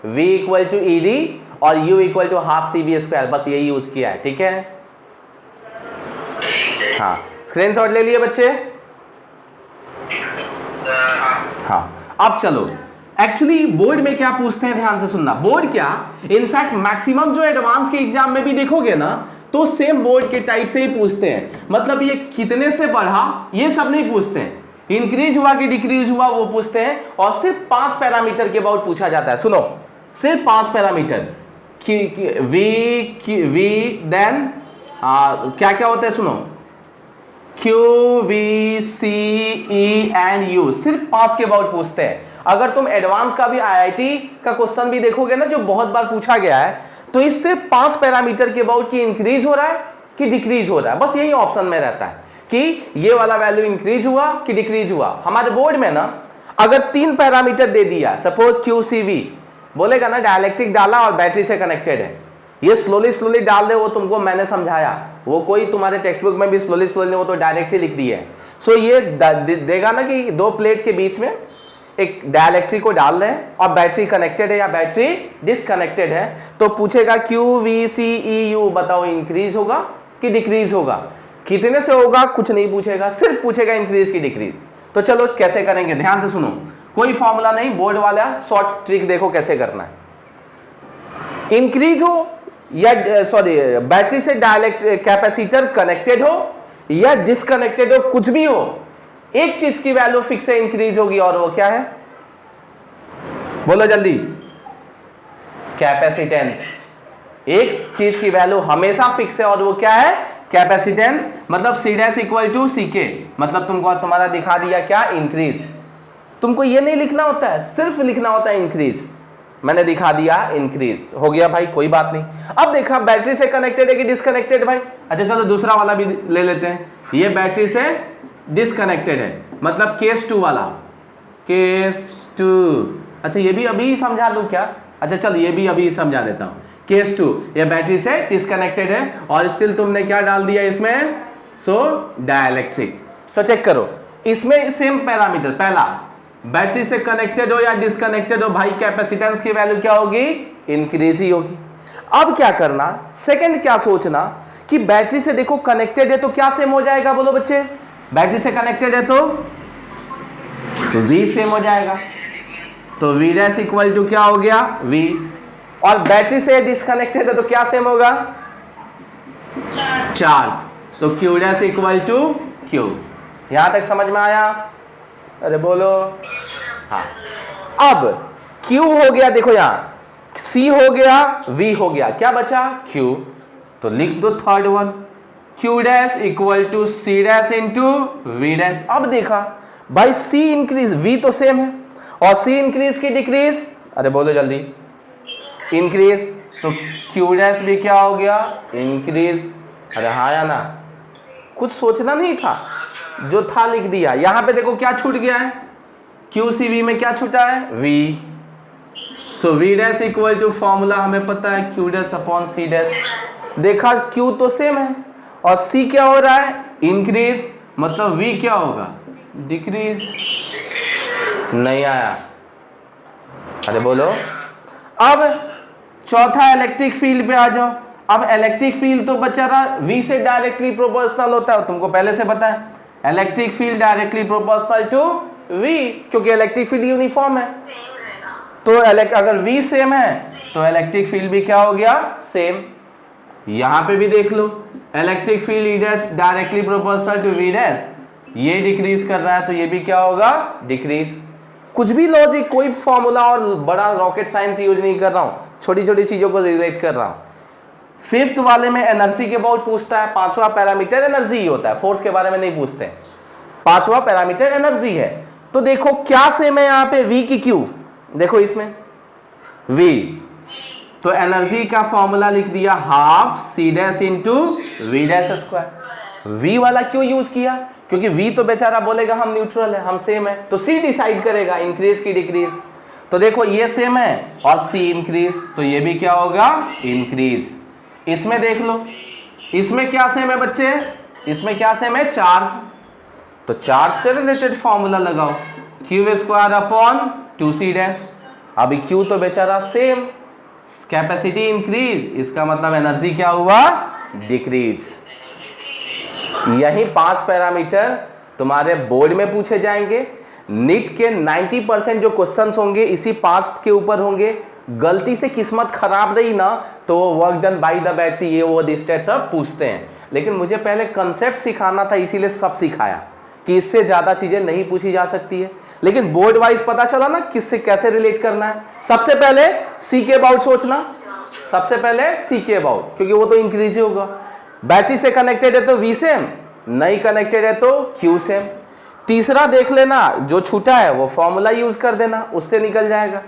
V equal to ED और U equal to half CV square, बस यही यूज किया है। ठीक है, हाँ स्क्रीनशॉट ले लिए बच्चे? हाँ, अब चलो एक्चुअली बोर्ड में क्या पूछते हैं, ध्यान से सुनना। बोर्ड क्या, इनफैक्ट मैक्सिमम जो एडवांस के एग्जाम में भी देखोगे ना, तो सेम बोर्ड के टाइप से ही पूछते हैं। मतलब ये कितने से बढ़ा, ये सब नहीं पूछते हैं, इंक्रीज हुआ कि डिक्रीज हुआ वो पूछते हैं, और सिर्फ 5 पैरामीटर के अबाउट पूछा जाता है। सुनो, सिर्फ 5 पैरामीटर, वी देन क्या क्या होता है, सुनो, Q, V, C, E and U, सिर्फ 5 के अबाउट पूछते हैं। अगर तुम एडवांस का भी IIT का क्वेश्चन भी देखोगे ना, जो बहुत बार पूछा गया है, तो इस सिर्फ 5 पैरामीटर के अबाउट की इंक्रीज हो रहा है कि डिक्रीज हो रहा है, बस यही ऑप्शन में रहता है कि ये वाला वैल्यू इंक्रीज हुआ कि डिक्रीज हुआ। हमारे बोर्ड में ना अगर 3 पैरामीटर दे दिया, सपोज QCV, बोलेगा ना डायलेक्ट्रिक डाला और बैटरी से कनेक्टेड है, ये स्लोली डाल दे, वो तुमको मैंने समझाया, वो कोई तुम्हारे टेक्स्ट बुक में भी स्लोली वो तो डायरेक्ट ही लिख दिया है। सो ये देगा ना कि 2 प्लेट के बीच में एक डायलेक्ट्रिक को डाल रहे हैं और बैटरी कनेक्टेड है या बैटरी डिसकनेक्टेड है, तो पूछेगा Q, V, C, E, U, बताओ इंक्रीज होगा कि डिक्रीज होगा? कितने से होगा कुछ नहीं पूछेगा, सिर्फ पूछेगा इंक्रीज की डिक्रीज। तो चलो कैसे करेंगे, ध्यान से सुनो, कोई फॉर्मूला नहीं, बोर्ड वाला शॉर्ट ट्रिक देखो कैसे करना है। इंक्रीज हो या बैटरी से डायरेक्ट कैपेसिटर कनेक्टेड हो या डिसकनेक्टेड हो, कुछ भी हो, एक चीज की वैल्यू फिक्स है, इंक्रीज होगी, और वो क्या है? बोलो जल्दी। कैपेसिटेंस। एक चीज की वैल्यू हमेशा फिक्स है और वो क्या है? कैपेसिटेंस। मतलब C' इक्वल टू CK, मतलब तुमको तुम्हारा दिखा दिया क्या? इंक्रीज। तुमको ये नहीं लिखना होता है, सिर्फ लिखना होता है इंक्रीज। मैंने दिखा दिया इंक्रीज, हो गया भाई, कोई बात नहीं। अब देखा बैटरी से कनेक्टेड है कि डिसकनेक्टेड भाई? अच्छा चलो दूसरा वाला भी ले लेते हैं। ये बैटरी से डिसकनेक्टेड है, मतलब केस 2 वाला, केस 2। अच्छा ये भी अभी समझा दूं क्या? अच्छा चल ये भी अभी समझा देता हूं। केस 2, ये बैटरी से डिसकनेक्टेड है और स्टिल तुमने क्या डाल दिया इसमें? सो डाइलेक्ट्रिक। सो चेक करो, इसमें सेम पैरामीटर, पहला बैटरी से कनेक्टेड हो या डिसकनेक्टेड हो भाई, कैपेसिटेंस की वैल्यू क्या होगी? इंक्रीज ही होगी। अब क्या करना, सेकंड क्या सोचना कि बैटरी से देखो कनेक्टेड है तो क्या सेम हो जाएगा, बोलो बच्चे, बैटरी से कनेक्टेड है तो V सेम हो जाएगा, तो V डैश इक्वल टू क्या हो गया V, और बैटरी से डिस्कनेक्टेड है तो क्या सेम होगा, चार्ज, तो Q dash equal to Q। यहां तक समझ में आया, अरे बोलो हाँ। अब Q हो गया, देखो यहां C हो गया, V हो गया, क्या बचा Q, तो लिख दो third one, Q dash equal to C dash into V dash. अब देखा भाई C इंक्रीज, V तो सेम है, और C इंक्रीज की डिक्रीज, अरे बोलो जल्दी, इंक्रीज, तो Q डैश भी क्या हो गया, इंक्रीज। अरे हाँ या ना, कुछ सोचना नहीं था, जो था लिख दिया। यहां पे देखो क्या छूट गया है, QCV में क्या छूटा है, V, so V dash equal to formula हमें पता है Q dash upon C dash. देखा Q तो सेम है और C क्या हो रहा है, इंक्रीज, मतलब V क्या होगा, डिक्रीज। नहीं आया, अरे बोलो। अब चौथा इलेक्ट्रिक फील्ड पे आ जाओ। अब इलेक्ट्रिक फील्ड तो बचा रहा V से डायरेक्टली प्रोपोर्शनल होता है, तुमको पहले से पता है, electric field directly proportional to V, क्योंकि इलेक्ट्रिक फील्ड यूनिफॉर्म है, तो अगर V सेम है तो इलेक्ट्रिक फील्ड भी क्या हो गया, सेम। यहां पे भी देख लो, electric field E dash directly proportional to V dash, ये डिक्रीज कर रहा है तो ये भी क्या होगा, डिक्रीज। कुछ भी लॉजिक, कोई फॉर्मूला और बड़ा रॉकेट साइंस यूज नहीं कर रहा हूं, छोटी छोटी चीजों को रिलेट कर रहा हूं। फिफ्थ वाले में एनर्जी के अबाउट पूछता है, पांचवा पैरामीटर एनर्जी ही होता है, फोर्स के बारे में नहीं पूछते, पांचवा पैरामीटर एनर्जी है। तो देखो क्या सेम है यहाँ पे, V की Q, देखो इसमें V, तो एनर्जी का फॉर्मूला लिख दिया half C dash into V dash square. V वाला क्यों यूज किया, क्योंकि V तो बेचारा बोलेगा हम न्यूट्रल है, हम सेम है, तो C डिसाइड करेगा इंक्रीज की डिक्रीज। तो देखो ये सेम है और C इंक्रीज, तो ये भी क्या होगा, इंक्रीज। इसमें देख लो, इसमें क्या सेम है बच्चे, इसमें क्या सेम है, चार्ज, तो चार्ज से रिलेटेड फॉर्मूला लगाओ, Q square upon 2C dash. अभी Q तो बेचारा सेम, कैपेसिटी इंक्रीज, इसका मतलब एनर्जी क्या हुआ, डिक्रीज। यही 5 पैरामीटर तुम्हारे बोर्ड में पूछे जाएंगे। नीट के 90% जो क्वेश्चंस होंगे इसी 5 के ऊपर होंगे। गलती से किस्मत खराब रही ना तो वो work done by the battery, ये वो दिस सब पूछते हैं, लेकिन मुझे पहले कंसेप्ट सिखाना था, इसीलिए सब सिखाया कि इससे ज्यादा चीजें नहीं पूछी जा सकती है। लेकिन बोर्ड वाइज पता चला ना किससे कैसे रिलेट करना है। सबसे पहले C के अबाउट सोचना, सबसे पहले C के अबाउट, क्योंकि वो तो इंक्रीज ही होगा। बैटरी से कनेक्टेड है तो V सेम, नहीं कनेक्टेड है तो Q सेम। तीसरा देख लेना, जो छूटा है वो फॉर्मूला यूज कर देना, उससे निकल जाएगा।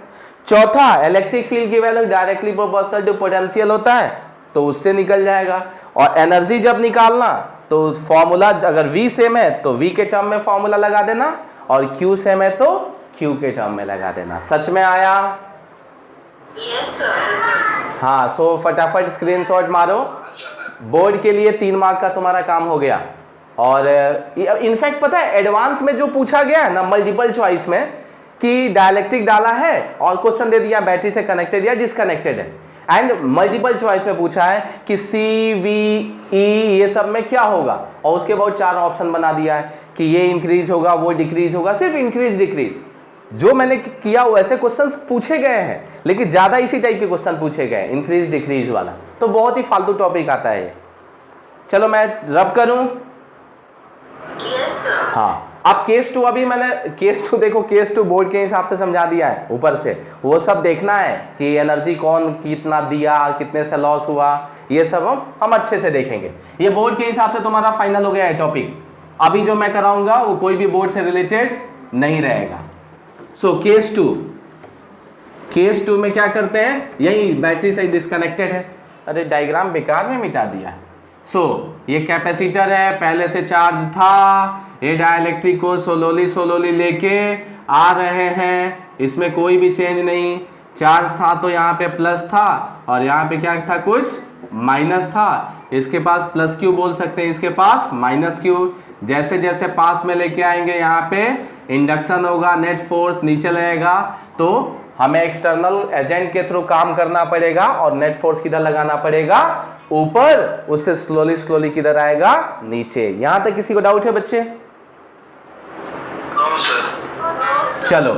चौथा, इलेक्ट्रिक फील्ड की value directly proportional to potential होता है, तो उससे निकल जाएगा। और एनर्जी जब निकालना तो फॉर्मूला, अगर V सेम है तो V के टर्म में फॉर्मूला लगा देना, और Q सेम है तो Q के टर्म में लगा देना। सच में आया? Yes sir. हाँ, सो फटाफट स्क्रीनशॉट मारो। बोर्ड के लिए 3 मार्क का तुम्हारा काम हो गया। और इनफैक्ट पता है एडवांस में जो पूछा गया है ना मल्टीपल चॉइस में, कि डायलेक्ट्रिक डाला है और क्वेश्चन दे दिया बैटरी से कनेक्टेड या डिसकनेक्टेड है, एंड मल्टीपल चॉइस में पूछा है कि C, V, E ये सब में क्या होगा, और उसके बाद 4 ऑप्शन बना दिया है कि ये इंक्रीज होगा, वो डिक्रीज होगा, सिर्फ इंक्रीज डिक्रीज। जो मैंने किया वैसे क्वेश्चंस पूछे गए हैं, लेकिन ज्यादा इसी टाइप के क्वेश्चन पूछे गए, इंक्रीज डिक्रीज वाला, तो बहुत ही फालतू टॉपिक आता है। चलो मैं रब करूं। Yes sir. हाँ, अब केस 2, अभी मैंने केस 2 देखो, केस 2 बोर्ड के हिसाब से समझा दिया है ऊपर से, वो सब देखना है कि एनर्जी कौन कितना दिया, कितने से लॉस हुआ, ये सब हम अच्छे से देखेंगे। ये बोर्ड के हिसाब से तुम्हारा फाइनल हो गया है टॉपिक। अभी जो मैं कराऊंगा वो कोई भी बोर्ड से रिलेटेड नहीं रहेगा। सो केस 2, केस 2 में क्या करते हैं, यही बैटरी से डिस्कनेक्टेड है। अरे डायग्राम बेकार में मिटा दिया। सो ये कैपेसिटर है, पहले से चार्ज था, ये डाइलेक्ट्रिक को सोलोली लेके आ रहे हैं, इसमें कोई भी चेंज नहीं। चार्ज था तो यहाँ पे प्लस था और यहाँ पे क्या था, कुछ माइनस था। इसके पास प्लस क्यू बोल सकते हैं, इसके पास माइनस क्यू। जैसे जैसे पास में लेके आएंगे यहाँ पे इंडक्शन होगा, नेट फोर्स नीचे लगेगा, तो हमें एक्सटर्नल एजेंट के थ्रू काम करना पड़ेगा और नेट फोर्स किधर लगाना पड़ेगा, ऊपर, उससे स्लोली स्लोली किधर आएगा, नीचे। यहां तक किसी को डाउट है बच्चे? चलो,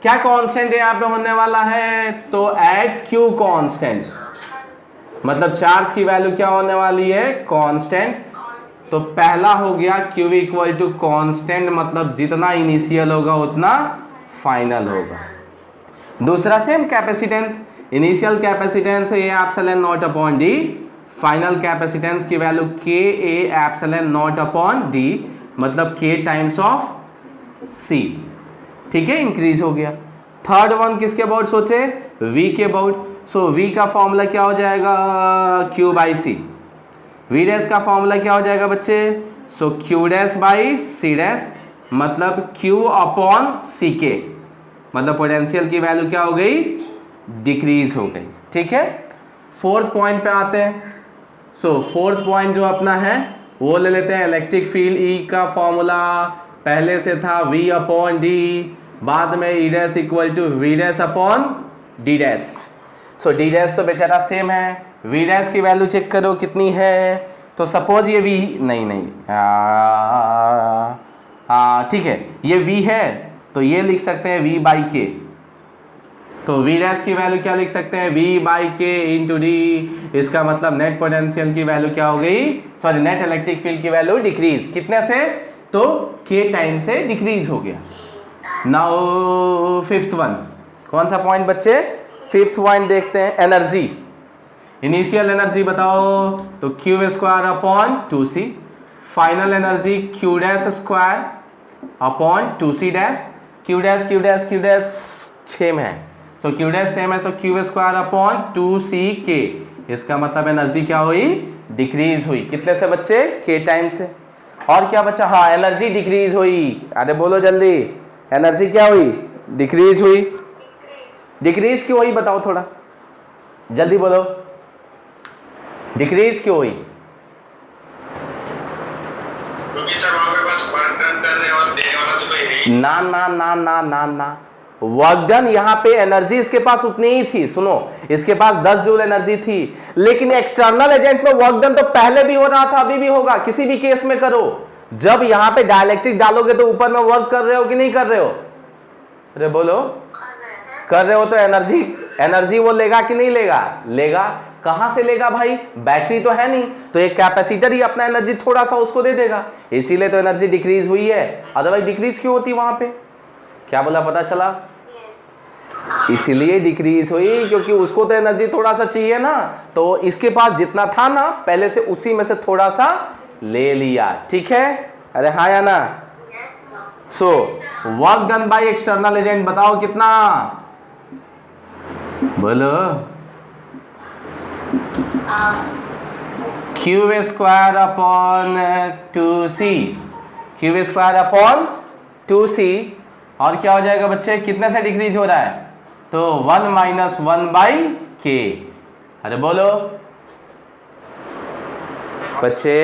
क्या कांस्टेंट यहां पे होने वाला है, तो एट क्यू कांस्टेंट, मतलब चार्ज की वैल्यू क्या होने वाली है, कांस्टेंट। तो पहला हो गया Q इक्वल टू कांस्टेंट, मतलब जितना इनिशियल होगा उतना फाइनल होगा। दूसरा सेम कैपेसिटेंस, इनिशियल कैपेसिटेंस है A epsilon naught upon d, final capacitance की value K A epsilon naught upon d, मतलब K टाइम्स ऑफ C, ठीक है, इंक्रीज हो गया। थर्ड वन किसके अबाउट सोचे, V के अबाउट। सो V का फॉर्मूला क्या हो जाएगा, Q by c. V dash का फॉर्मूला क्या हो जाएगा बच्चे, so Q dash by C dash, मतलब Q अपॉन C के, मतलब पोटेंशियल की वैल्यू क्या हो गई, डिक्रीज हो गई, ठीक है। फोर्थ पॉइंट पे आते हैं। सो फोर्थ पॉइंट जो अपना है वो ले लेते हैं, इलेक्ट्रिक फील्ड E का फॉर्मूला पहले से था V अपॉन डी, बाद में E dash equal to V dash upon D dash. So D dash तो बेचारा सेम है, V डैश की वैल्यू चेक करो कितनी है, तो सपोज ये V, नहीं ठीक है, ये V है तो ये लिख सकते हैं V बाई के, तो V डैश की वैल्यू क्या लिख सकते हैं, V बाई के इंटू डी। इसका मतलब नेट पोटेंशियल की वैल्यू क्या हो गई, सॉरी नेट इलेक्ट्रिक फील्ड की वैल्यू डिक्रीज, कितने से, तो K टाइम से डिक्रीज हो गया। नाउ फिफ्थ वन, कौन सा पॉइंट बच्चे, फिफ्थ पॉइंट देखते हैं, एनर्जी। इनिशियल एनर्जी बताओ, तो Q square upon 2C, final energy Q dash square upon 2C dash. Q dash Q dash Q dash same है, सो Q डैश सेम है, सो Q square upon 2CK। इसका मतलब energy क्या हुई, डिक्रीज हुई, कितने से बच्चे, K टाइम से। और क्या बच्चा, हाँ एनर्जी डिक्रीज हुई, अरे बोलो जल्दी, एनर्जी क्या हुई, डिक्रीज हुई। डिक्रीज क्यों हुई बताओ थोड़ा जल्दी बोलो, डिक्रीज क्यों हुई, क्योंकि सर वहां पे बस वर्क डन करने और देने वाला तो कोई है ही। ना ना ना ना ना ना, वर्क डन यहाँ पे एनर्जी इसके पास उतनी ही थी, सुनो इसके पास 10 जूल एनर्जी थी, लेकिन एक्सटर्नल एजेंट में वर्क डन तो पहले भी हो रहा था, अभी भी होगा, किसी भी केस में करो। जब यहाँ पे डाइलेक्ट्रिक डालोगे तो ऊपर में वर्क कर रहे हो कि नहीं कर रहे हो, अरे बोलो, कर रहे हो, तो एनर्जी वो लेगा कि नहीं लेगा, लेगा। कहां से लेगा भाई, बैटरी तो है नहीं, तो एक कैपेसिटर ही अपना एनर्जी थोड़ा सा उसको दे देगा, इसीलिए तो एनर्जी डिक्रीज हुई है, अदरवाइज डिक्रीज क्यों होती वहां पे, क्या बोला पता चला, इसीलिए डिक्रीज हुई क्योंकि उसको तो एनर्जी थोड़ा सा चाहिए ना, तो इसके पास जितना था ना पहले से उसी में से थोड़ा सा ले लिया, ठीक है, अरे हाँ या ना। So work done by external agent बताओ कितना, बोलो, Q square upon 2C, Q square upon 2C, और क्या हो जाएगा बच्चे, कितने से डिक्रीज हो रहा है, तो 1 माइनस 1 बाई के, अरे बोलो बच्चे,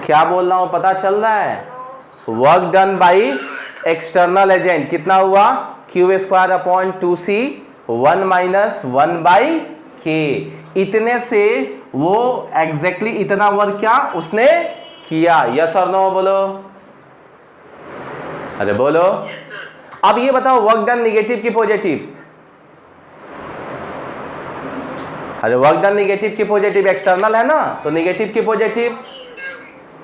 क्या बोल रहा हूं पता चल रहा है, work done by external agent कितना हुआ, Q square upon 2C 1 minus 1 by के, इतने से वो एग्जैक्टली इतना वर्क क्या उसने किया, यस और नो बोलो, अरे बोलो। अब ये बताओ वर्क डन निगेटिव की पॉजिटिव, अरे वर्क डन निगेटिव की पॉजिटिव, एक्सटर्नल है ना तो निगेटिव की पॉजिटिव,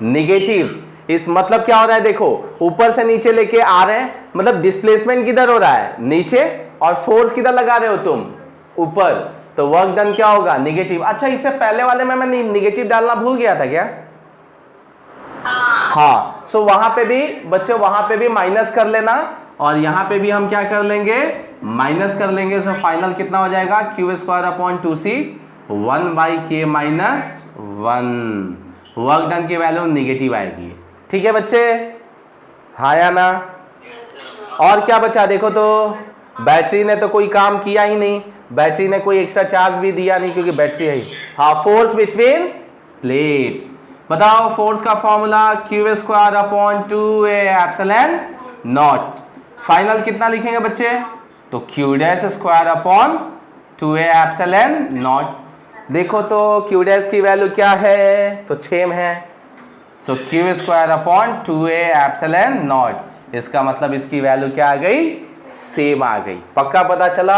निगेटिव, इस मतलब क्या हो रहा है देखो, ऊपर से नीचे लेके आ रहे हैं, मतलब डिस्प्लेसमेंट किधर हो रहा है, नीचे, और फोर्स किधर लगा रहे हो तुम, ऊपर, तो वर्क डन क्या होगा, निगेटिव। अच्छा इससे पहले वाले में मैं निगेटिव डालना भूल गया था क्या, हाँ, सो वहां पे भी बच्चे, वहां पे भी माइनस कर लेना, और यहां पे भी हम क्या कर लेंगे, माइनस कर लेंगे, सो फाइनल कितना हो जाएगा, Q square upon 2C 1 by के माइनस 1, वर्क डन की वैल्यू निगेटिव आएगी, ठीक है बच्चे, हाँ या ना। और क्या बचा देखो, तो बैटरी ने तो कोई काम किया ही नहीं, बैटरी ने कोई एक्स्ट्रा चार्ज भी दिया नहीं क्योंकि बैटरी है, हाँ, फोर्स बिटवीन प्लेट्स, बताओ फोर्स का formula Q square upon 2A epsilon not, final कितना लिखेंगे बच्चे, तो Q dash square upon 2a epsilon not. देखो तो क्यू डैश की वैल्यू क्या है, तो 6 है, so q square upon 2a epsilon naught. इसका मतलब इसकी वैल्यू क्या आ गई, सेम आ गई। पक्का पता चला?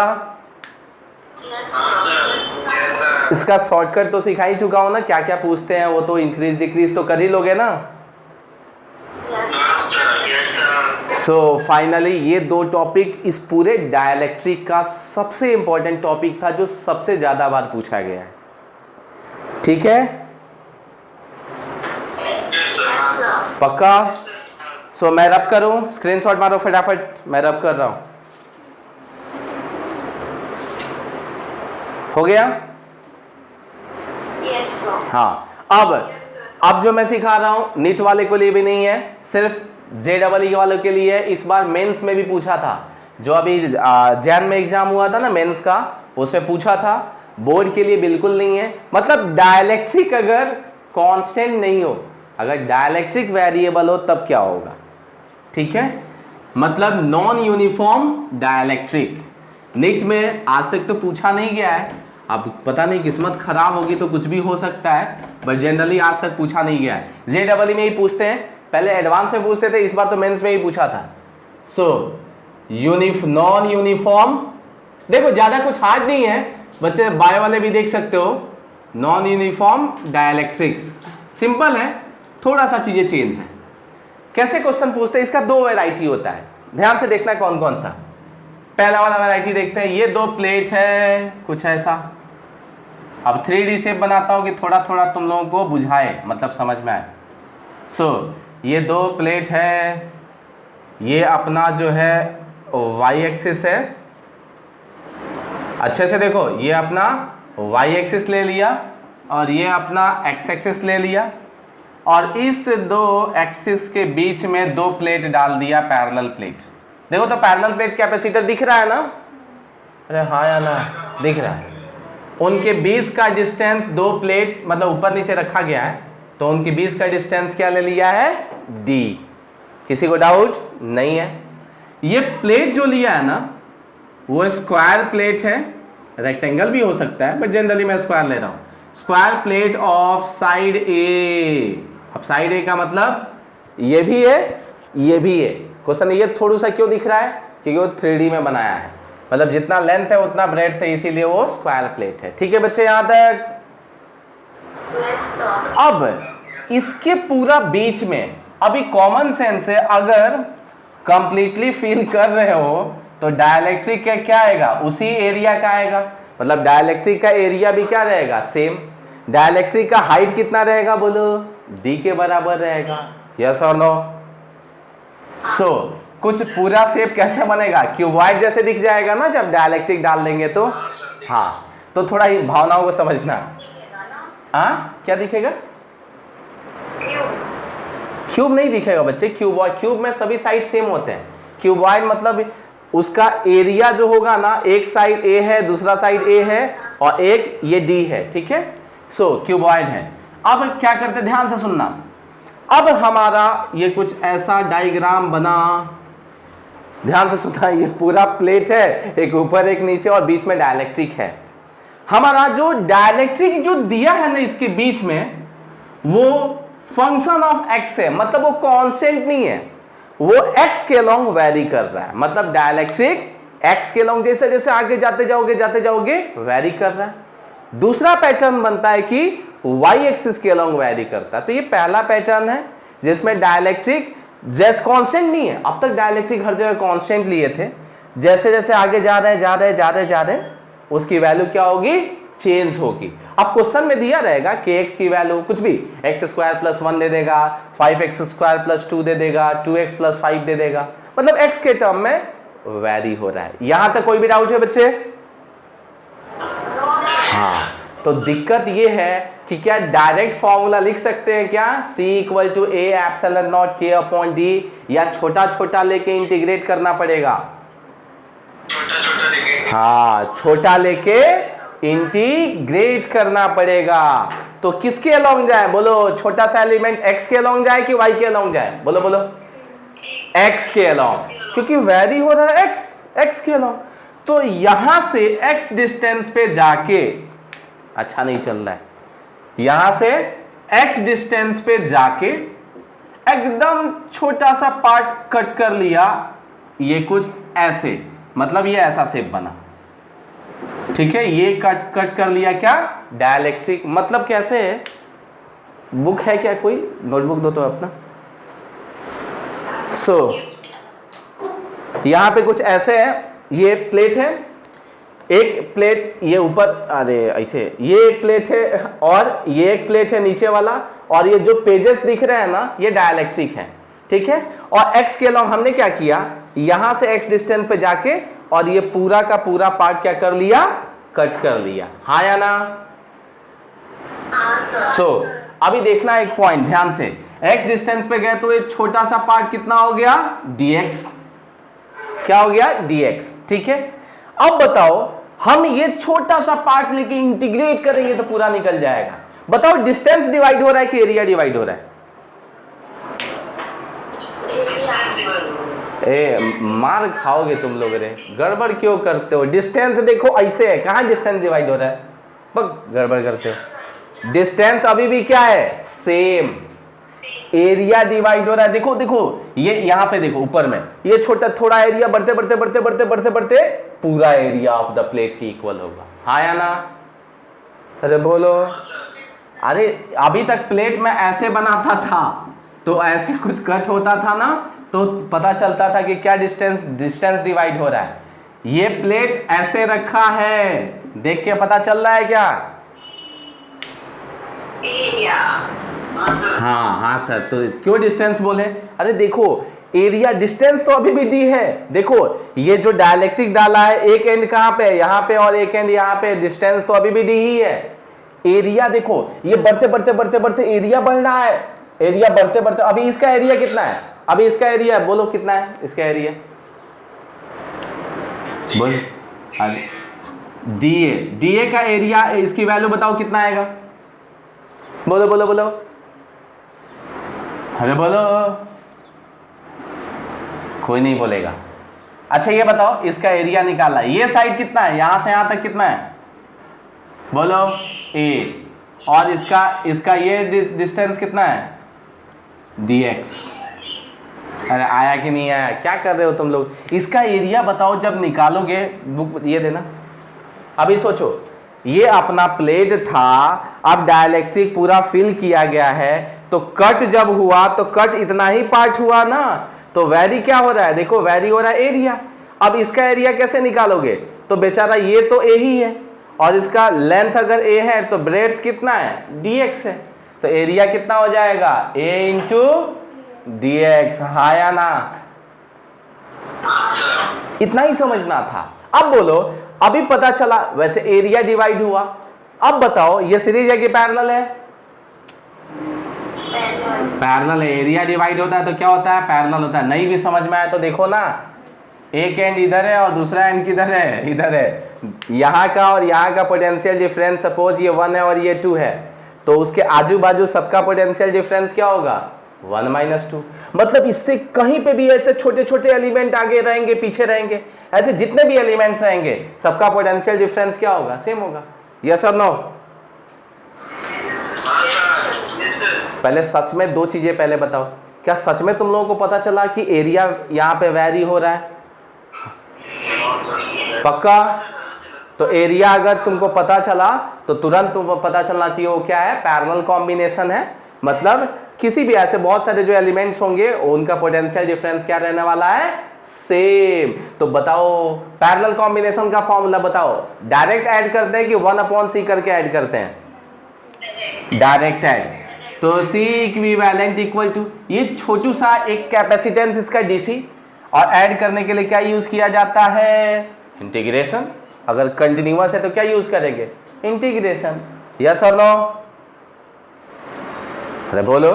इसका शॉर्टकट तो सिखा ही चुका हूं ना, क्या क्या पूछते हैं वो तो इंक्रीज डिक्रीज तो कर ही लोगे ना। सो फाइनली ये दो टॉपिक इस पूरे डायलेक्ट्रिक का सबसे इंपॉर्टेंट टॉपिक था, जो सबसे ज्यादा बार पूछा गया है। ठीक है, पक्का? सो मैं रब करूं, स्क्रीनशॉट मारो फटाफट, मैं रब कर रहा हूं। हो गया? Yes, sir. हाँ, अब जो मैं सिखा रहा हूं नीट वाले को लिए भी नहीं है, सिर्फ JEE वालों के लिए। इस बार मेंस में भी पूछा था, जो अभी जैन में एग्जाम हुआ था ना मेंस का, उसमें पूछा था। बोर्ड के लिए बिल्कुल नहीं है। मतलब डायलेक्ट्रिक अगर कांस्टेंट नहीं हो, अगर डायलेक्ट्रिक वेरिएबल हो तब क्या होगा, ठीक है? मतलब नॉन यूनिफॉर्म डायलेक्ट्रिक नीट में आज तक तो पूछा नहीं गया है। अब पता नहीं किस्मत खराब होगी तो कुछ भी हो सकता है, बट जनरली आज तक पूछा नहीं गया है। JEE में ही पूछते हैं, पहले एडवांस में पूछते थे, इस बार तो मेंस में ही पूछा था। सो नॉन यूनिफॉर्म, देखो ज्यादा कुछ हार्ड नहीं है बच्चे, बायो वाले भी देख सकते हो। नॉन यूनिफॉर्म डायलेक्ट्रिक्स सिंपल है, थोड़ा सा चीजें चेंज है। कैसे क्वेश्चन पूछते हैं, इसका दो वैरायटी होता है, ध्यान से देखना कौन कौन सा। पहला वाला वैरायटी देखते हैं, ये दो प्लेट है कुछ ऐसा। अब 3D शेप बनाता हूं कि थोड़ा थोड़ा तुम लोगों को बुझाए, मतलब समझ में आए। सो ये दो प्लेट है, ये अपना जो है y एक्सिस है, अच्छे से देखो, ये अपना y एक्सिस ले लिया और ये अपना x एक्सिस ले लिया, और इस दो एक्सिस के बीच में दो प्लेट डाल दिया, पैरेलल प्लेट। देखो तो पैरेलल प्लेट कैपेसिटर दिख रहा है ना, अरे हाँ या ना, दिख रहा है। उनके बीच का डिस्टेंस दो प्लेट मतलब ऊपर नीचे रखा गया है, तो उनके बीच का डिस्टेंस क्या ले लिया है, d। किसी को डाउट नहीं है? ये प्लेट जो लिया है ना वो स्क्वायर प्लेट है, रेक्टेंगल भी हो सकता है बट जनरली मैं स्क्वायर ले रहा हूं। स्क्वायर प्लेट ऑफ साइड ए। अब साइड ए का मतलब ये भी है ये भी है। क्वेश्चन ये थोड़ा सा क्यों दिख रहा है, क्योंकि वो 3D में बनाया है, मतलब जितना लेंथ है उतना ब्रेड्थ है, इसीलिए वो स्क्वायर प्लेट है। ठीक है बच्चे, यहां तक? अब इसके पूरा बीच में अभी कॉमन सेंस से अगर कंप्लीटली फील कर रहे हो तो डायलेक्ट्रिक का क्या आएगा, उसी एरिया का आएगा। मतलब डायलेक्ट्रिक का एरिया भी क्या रहेगा, सेम। डायलेक्ट्रिक का हाइट कितना रहेगा बोलो, d के बराबर रहेगा। यस और नो? सो कुछ पूरा शेप कैसे बनेगा, क्यूबॉइड जैसे दिख जाएगा ना जब डायलेक्ट्रिक डाल देंगे तो। हाँ, तो थोड़ा ही भावनाओं को समझना। हाँ, क्या दिखेगा? क्यूब नहीं दिखेगा बच्चे, क्यूबॉइड। क्यूब में सभी साइड सेम होते हैं। क्यूबॉइड मतलब उसका एरिया जो होगा ना, एक साइड a है, दूसरा साइड a है और एक ये d है, ठीक है? सो क्यूबॉइड है। अब क्या करते, ध्यान से सुनना। अब हमारा ये कुछ ऐसा डायग्राम बना, ध्यान से सुनना। ये पूरा प्लेट है, एक ऊपर एक नीचे और बीच में डायलेक्ट्रिक है। हमारा जो डायलेक्ट्रिक जो दिया है ना इसके बीच में, वो फंक्शन ऑफ x है, मतलब वो कांस्टेंट नहीं है, वो x के अलोंग वेरी कर रहा है। मतलब डायलेक्ट्रिक x के अलोंग जैसे जैसे आगे जाते जाओगे वेरी कर रहा है। दूसरा पैटर्न बनता है कि y एक्सिस के अलोंग वेरी करता है। तो ये पहला पैटर्न है जिसमें डायलेक्ट्रिक जैसे कांस्टेंट नहीं है। अब तक डायलेक्ट्रिक हर जगह कांस्टेंट लिए थे, जैसे जैसे आगे जा रहे उसकी वैल्यू क्या होगी, चेंज होगी। अब क्वेश्चन में दिया रहेगा कि x की वैल्यू कुछ भी x² + 1 दे देगा, 5x² + 2 दे देगा, 2x + 5 दे देगा, मतलब x के टर्म में वैरी हो रहा है। यहां तक कोई भी डाउट है बच्चे? हाँ, तो दिक्कत ये है कि क्या डायरेक्ट फॉर्मूला लिख सकते हैं क्या, C = A ε0 K/D, या छोटा छोटा लेके इंटीग्रेट करना पड़ेगा? छोटा लेके, हाँ, छोटा लेके इंटीग्रेट करना पड़ेगा। तो किसके अलोंग जाए बोलो, छोटा सा एलिमेंट x के अलोंग जाए कि y के अलोंग जाए, बोलो x के अलोंग, क्योंकि वैरी हो रहा है x के अलोंग। तो यहां से x डिस्टेंस पे जाके, अच्छा नहीं चल रहा है, यहां से x डिस्टेंस पे जाके एकदम छोटा सा पार्ट कट कर लिया, ये कुछ ऐसे, मतलब ये ऐसा शेप बना, ठीक है, ये कट कर लिया, क्या डाइलेक्ट्रिक, मतलब कैसे है, बुक है क्या, कोई नोटबुक दो तो अपना। यहां पे कुछ ऐसे है, ये प्लेट है, एक प्लेट ये ऊपर, अरे ऐसे, ये एक प्लेट है और ये एक प्लेट है नीचे वाला, और ये जो पेजेस दिख रहे हैं ना, ये डाइलेक्ट्रिक है, ठीक है। और x के अलावा हमने क्या किया, यहां से x डिस्टेंस पे जाके और ये पूरा का पूरा पार्ट क्या कर लिया, कट कर लिया, हाँ या ना। अभी देखना एक पॉइंट ध्यान से, x डिस्टेंस पे गए तो ये छोटा सा पार्ट कितना हो गया, dx, क्या हो गया, dx, ठीक है। अब बताओ हम ये छोटा सा पार्ट लेके इंटीग्रेट करेंगे तो पूरा निकल जाएगा। बताओ डिस्टेंस डिवाइड हो रहा है कि एरिया डिवाइड हो रहा है? मार खाओगे तुम लोग रे, गड़बड़ क्यों करते हो? डिस्टेंस देखो ऐसे है, कहां डिस्टेंस डिवाइड हो रहा है, बस गड़बड़ करते हो। डिस्टेंस अभी भी क्या है, सेम, एरिया डिवाइड हो रहा है। देखो देखो ये यहां पे देखो ऊपर में ये छोटा थोड़ा एरिया बढ़ते बढ़ते बढ़ते बढ़ते बढ़ते बढ़ते पूरा एरिया ऑफ द प्लेट की इक्वल होगा, हाँ या ना? अरे बोलो। अरे अभी तक प्लेट में ऐसे बनाता था तो ऐसे कुछ कट होता था ना, तो पता चलता था कि क्या डिस्टेंस डिवाइड हो रहा है। ये प्लेट ऐसे रखा है, देख के पता चल रहा है क्या? हाँ सर, तो क्यों डिस्टेंस बोले? अरे देखो एरिया, डिस्टेंस तो अभी भी डी है। देखो ये जो डायलेक्ट्रिक डाला है, एक एंड कहां पे है, यहां पे, और एक एंड यहां पे, डिस्टेंस तो अभी भी डी ही है। एरिया देखो ये बढ़ते बढ़ते बढ़ते बढ़ते एरिया बढ़ रहा है, एरिया बढ़ते बढ़ते, अभी इसका एरिया कितना है, अभी इसका एरिया बोलो कितना है, इसका एरिया बोल, डी ए का एरिया, इसकी वैल्यू बताओ कितना आएगा, बोलो बोलो बोलो, अरे बोलो, कोई नहीं बोलेगा। अच्छा ये बताओ इसका एरिया निकालना है, ये साइड कितना है, यहां से यहां तक कितना है, बोलो ए, और इसका ये डिस्टेंस कितना है, dx। अरे आया कि नहीं आया, क्या कर रहे हो तुम लोग? इसका एरिया बताओ जब निकालोगे, बुक ये देना। अभी सोचो ये अपना प्लेट था, अब डाइलेक्ट्रिक पूरा फिल किया गया है, तो कट जब हुआ तो कट इतना ही पार्ट हुआ ना, तो वैरी क्या हो रहा है, देखो वैरी हो रहा है एरिया। अब इसका एरिया कैसे निकालोगे, तो बेचारा ये तो ए ही है, और इसका लेंथ अगर ए है तो ब्रेड्थ कितना है, dx है, तो एरिया कितना हो जाएगा, a इंटू dx, हाँ या ना? इतना ही समझना था। अब बोलो, अभी पता चला वैसे एरिया डिवाइड हुआ, अब बताओ ये सीरीज है कि पैरेलल है? पैरेलल है। एरिया डिवाइड होता है तो क्या होता है, पैरेलल होता है। नहीं भी समझ में आया तो देखो ना, एक एंड इधर है और दूसरा एंड किधर है, इधर है। यहाँ का और यहाँ का पोटेंशियल डिफरेंस सपोज ये 1 है और ये 2 है, तो उसके आजू बाजू सबका पोटेंशियल डिफरेंस क्या होगा, 1 - 2। मतलब इससे कहीं पे भी ऐसे छोटे छोटे एलिमेंट आगे रहेंगे पीछे रहेंगे, ऐसे जितने भी एलिमेंट्स रहेंगे सबका पोटेंशियल डिफरेंस क्या होगा, सेम होगा। यस और नो? पहले सच में दो चीजें पहले बताओ, क्या सच में तुम लोगों को पता चला कि एरिया यहाँ पे वैरी हो रहा है? पक्का? तो एरिया अगर तुमको पता चला तो तुरंत तुमको पता चलना चाहिए वो क्या है, पैरेलल कॉम्बिनेशन है। मतलब किसी भी ऐसे बहुत सारे जो एलिमेंट्स होंगे उनका पोटेंशियल डिफरेंस क्या रहने वाला है, सेम। तो बताओ पैरेलल कॉम्बिनेशन का फॉर्मूला बताओ। डायरेक्ट ऐड करते हैं कि 1/c करके ऐड करते हैं? Direct add. तो C इक्विवेलेंट इक्वल टू, ये छोटू सा एक कैपेसिटेंस इसका DC, और ऐड करने के लिए क्या यूज किया जाता है, इंटीग्रेशन। अगर कंटिन्यूअस है तो क्या यूज करेंगे, इंटीग्रेशन। यस और नो? अरे बोलो।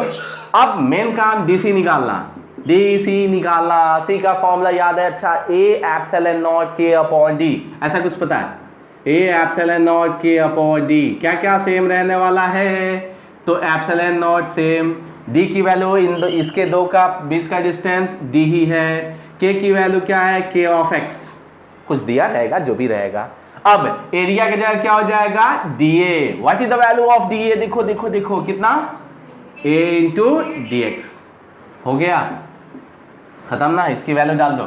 अब मेन काम DC निकालना, DC निकालना। C का फॉर्मूला याद है? अच्छा, A ε0K/D, ऐसा कुछ पता है? A ε0K/D क्या क्या सेम रहने वाला है, तो ε0 सेम, D की वैल्यू इसके दो का बीच का डिस्टेंस D ही है, K की वैल्यू क्या है, K ऑफ X, कुछ दिया रहेगा, जो भी रहेगा। अब एरिया की जगह क्या हो जाएगा, DA। What is the value of DA? देखो देखो देखो कितना, A इंटू DX हो गया, खत्म ना। इसकी वैल्यू डाल दो,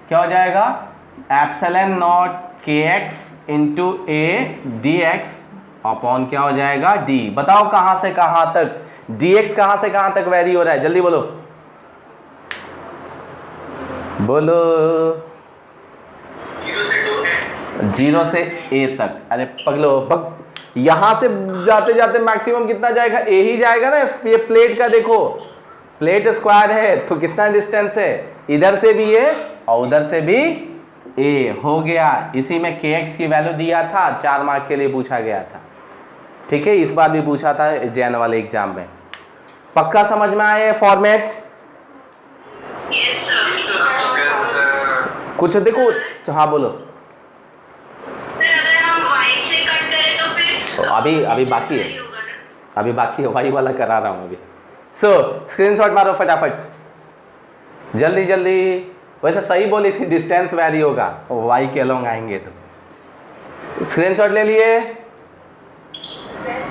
क्या हो जाएगा, epsilon not KX into A DX upon क्या हो जाएगा, D। बताओ कहां से कहां तक, DX कहां से कहां तक वेरी हो रहा है, जल्दी बोलो बोलो। 0 से A तक। अरे पगलो यहां से जाते जाते मैक्सिमम कितना जाएगा, A ही जाएगा ना। ये प्लेट का देखो, प्लेट स्क्वायर है तो कितना डिस्टेंस है, इधर से भी A और उधर से भी A हो गया। इसी में KX की वैल्यू दिया था, 4 मार्क के लिए पूछा गया था, ठीक है। इस बार भी पूछा था जैन वाले एग्जाम में। पक्का समझ में आया फॉर्मेट? कुछ देखो, हाँ बोलो। अगर हम y से कट करें तो फिर अभी बाकी है, अभी बाकी है, वही वाला करा रहा हूँ अभी। सो स्क्रीनशॉट मारो फटाफट, जल्दी जल्दी। वैसे सही बोली थी, डिस्टेंस वैरी होगा, y के अलोंग आएंगे तो। स्क्रीनशॉट ले लिए?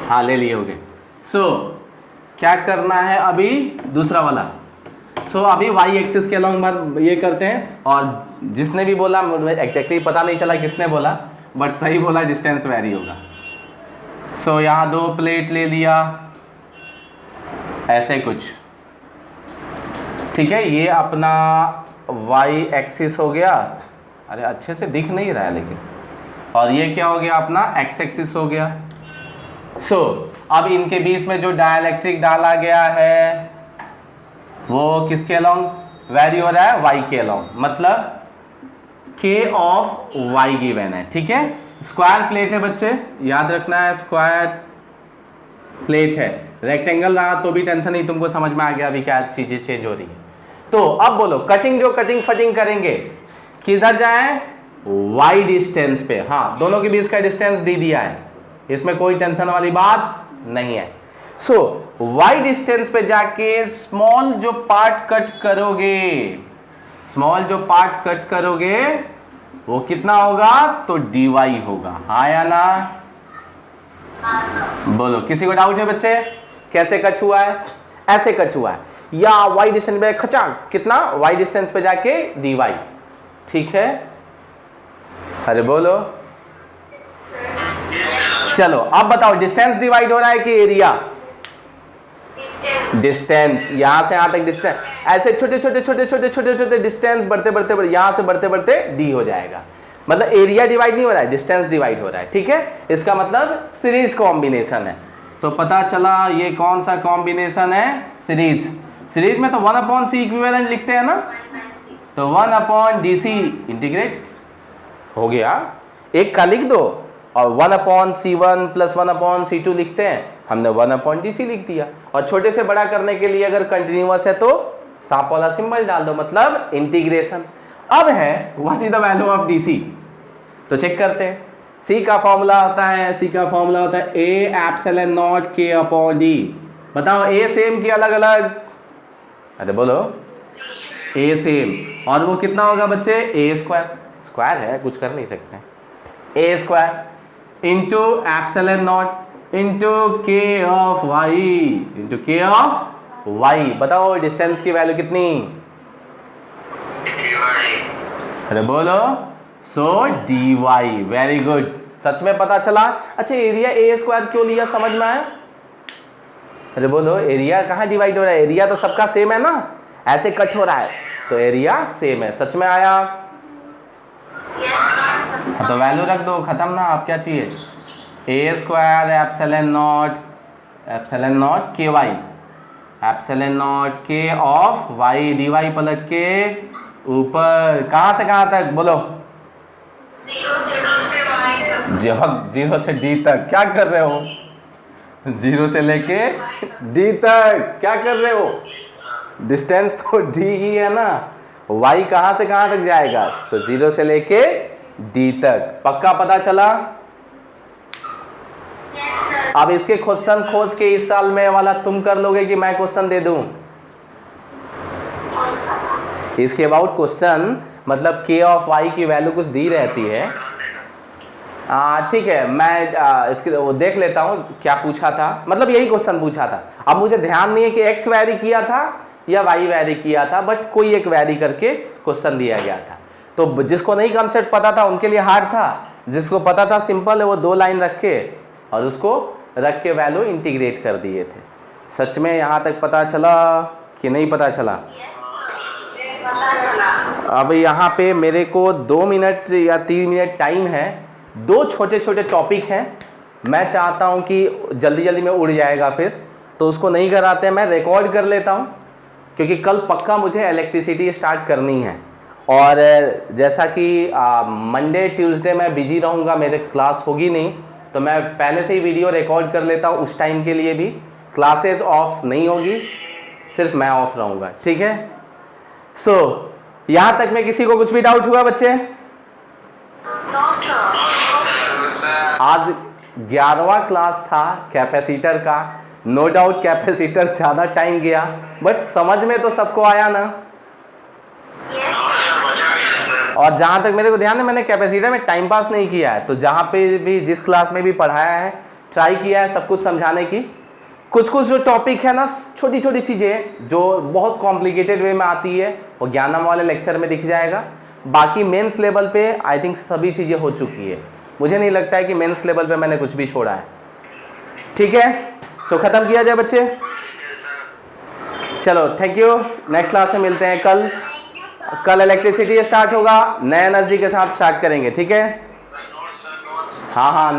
हाँ ले लिए होगे। सो क्या करना है अभी, दूसरा वाला। सो अभी y एक्सिस के अलोंग ये करते हैं, और जिसने भी बोला, एग्जैक्टली पता नहीं चला किसने बोला, बट सही बोला, डिस्टेंस वैरी होगा। सो यहाँ 2 प्लेट ले लिया, ऐसे कुछ, ठीक है। ये अपना y एक्सिस हो गया, अरे अच्छे से दिख नहीं रहा है लेकिन, और ये क्या हो गया, अपना x एक्सिस हो गया। सो अब इनके बीच में जो डाइलेक्ट्रिक डाला गया है वो किसके अलोंग वैरी हो रहा है, y के अलोंग, मतलब k ऑफ y गिवन है, ठीक है। स्क्वायर प्लेट है बच्चे, याद रखना है, स्क्वायर प्लेट है। रेक्टेंगल रहा तो भी टेंशन नहीं, तुमको समझ में आ गया अभी क्या चीजें चेंज हो रही है। तो अब बोलो, कटिंग जो कटिंग फटिंग करेंगे किधर जाए, y डिस्टेंस पे। हाँ, दोनों के बीच का डिस्टेंस दी दिया है, इसमें कोई टेंशन वाली बात नहीं है। सो y डिस्टेंस पे जाके स्मॉल जो पार्ट कट करोगे, स्मॉल जो पार्ट कट करोगे वो कितना होगा, तो dy होगा, हाँ या ना? बोलो, किसी को डाउट है बच्चे, कैसे कट हुआ है? ऐसे कट हुआ है, या y डिस्टेंस पे खचा, कितना, y डिस्टेंस पे जाके dy, ठीक है। अरे बोलो, चलो अब बताओ, डिस्टेंस डिवाइड हो रहा है कि एरिया? डिस्टेंस, यहां से यहां तक डिस्टेंस, ऐसे छोटे छोटे छोटे छोटे छोटे छोटे डिस्टेंस बढ़ते बढ़ते बढ़ते, यहां से बढ़ते बढ़ते d हो जाएगा। मतलब एरिया डिवाइड नहीं हो रहा है, डिस्टेंस डिवाइड हो रहा है, ठीक है। इसका मतलब सीरीज कॉम्बिनेशन है। तो पता चला ये कौन सा कॉम्बिनेशन है, सीरीज। सीरीज में तो 1/c इक्विवेलेंट लिखते हैं ना, तो 1/dc इंटीग्रेट हो गया, एक का लिख दो, और 1/c1 प्लस 1/c2 लिखते हैं, हमने 1/dc लिख दिया। और छोटे से बड़ा करने के लिए अगर कंटिन्यूअस है तो सांप वाला सिंबल डाल दो, मतलब इंटीग्रेशन। अब है what is the value of dc, तो चेक करते हैं। c का फॉर्मूला होता है, c का फॉर्मूला होता है a epsilon not k upon d। बताओ a सेम की अलग अलग, अरे बोलो, a सेम, और वो कितना होगा बच्चे, a स्क्वायर, स्क्वायर है कुछ कर नहीं सकते, a square into epsilon not into k of y into k of y। बताओ डिस्टेंस की वैल्यू कितनी, अरे बोलो, सो dy, वेरी गुड, सच में पता चला। अच्छा एरिया a स्क्वायर क्यों लिया, समझ में आया? अरे बोलो, एरिया कहाँ डिवाइड हो रहा है, एरिया तो सबका सेम है ना, ऐसे कट हो रहा है तो एरिया सेम है, सच में आया? तो वैल्यू रख दो, खत्म ना, आप क्या चाहिए, a square epsilon not ky, epsilon not k of y, dy पलट के ऊपर, कहां से कहां तक बोलो, 0 से d तक। क्या कर रहे हो, 0 से लेके d तक क्या कर रहे हो, डिस्टेंस तो d ही है ना, y कहां से कहां तक जाएगा, तो 0 से लेके d तक। पक्का पता चला? अब इसके क्वेश्चन खोज के इस साल में वाला तुम कर लोगे कि मैं क्वेश्चन दे दूं? इसके अबाउट क्वेश्चन मतलब k ऑफ y की वैल्यू कुछ दी रहती है। ठीक है, मैं इसके वो देख लेता हूँ क्या पूछा था, मतलब यही क्वेश्चन पूछा था। अब मुझे ध्यान नहीं है कि x वैरी किया था या y वैरी किया था, बट कोई एक वैरी करके क्वेश्चन दिया गया था। तो जिसको नहीं कॉन्सेप्ट पता था उनके लिए हार्ड था, जिसको पता था सिंपल है वो 2 लाइन रख के और उसको रख के वैल्यू इंटीग्रेट कर दिए थे। सच में यहाँ तक पता चला कि नहीं पता चला? अब यहाँ पे मेरे को 2 मिनट या 3 मिनट टाइम है, 2 छोटे छोटे टॉपिक हैं, मैं चाहता हूँ कि जल्दी जल्दी में उड़ जाएगा फिर, तो उसको नहीं कराते हैं, मैं रिकॉर्ड कर लेता हूँ क्योंकि कल पक्का मुझे इलेक्ट्रिसिटी स्टार्ट करनी है। और जैसा कि मंडे ट्यूसडे मैं बिजी रहूँगा, मेरे क्लास होगी नहीं, तो मैं पहले से ही वीडियो रिकॉर्ड कर लेता हूँ। उस टाइम के लिए भी क्लासेस ऑफ नहीं होगी, सिर्फ मैं ऑफ रहूँगा, ठीक है। सो यहाँ तक में किसी को कुछ भी डाउट हुआ बच्चे? आज 11वां क्लास था कैपेसिटर का, नो डाउट कैपेसिटर ज़्यादा टाइम गया, बट समझ में तो सबको आया ना? और जहाँ तक मेरे को ध्यान है मैंने कैपेसिटर में टाइम पास नहीं किया है, तो जहाँ पे भी जिस क्लास में भी पढ़ाया है ट्राई किया है सब कुछ समझाने की। कुछ कुछ जो टॉपिक है ना, छोटी छोटी चीज़ें जो बहुत कॉम्प्लिकेटेड वे में आती है वो ज्ञानम वाले लेक्चर में दिख जाएगा। बाकी मेंस लेवल पे आई थिंक सभी चीज़ें हो चुकी है, मुझे नहीं लगता है कि मेंस लेवल पे मैंने कुछ भी छोड़ा है, ठीक है। सो ख़त्म किया जाए बच्चे, चलो थैंक यू। नेक्स्ट क्लास में मिलते हैं कल। कल इलेक्ट्रिसिटी स्टार्ट होगा, नए एनर्जी के साथ स्टार्ट करेंगे, ठीक है। हाँ हाँ।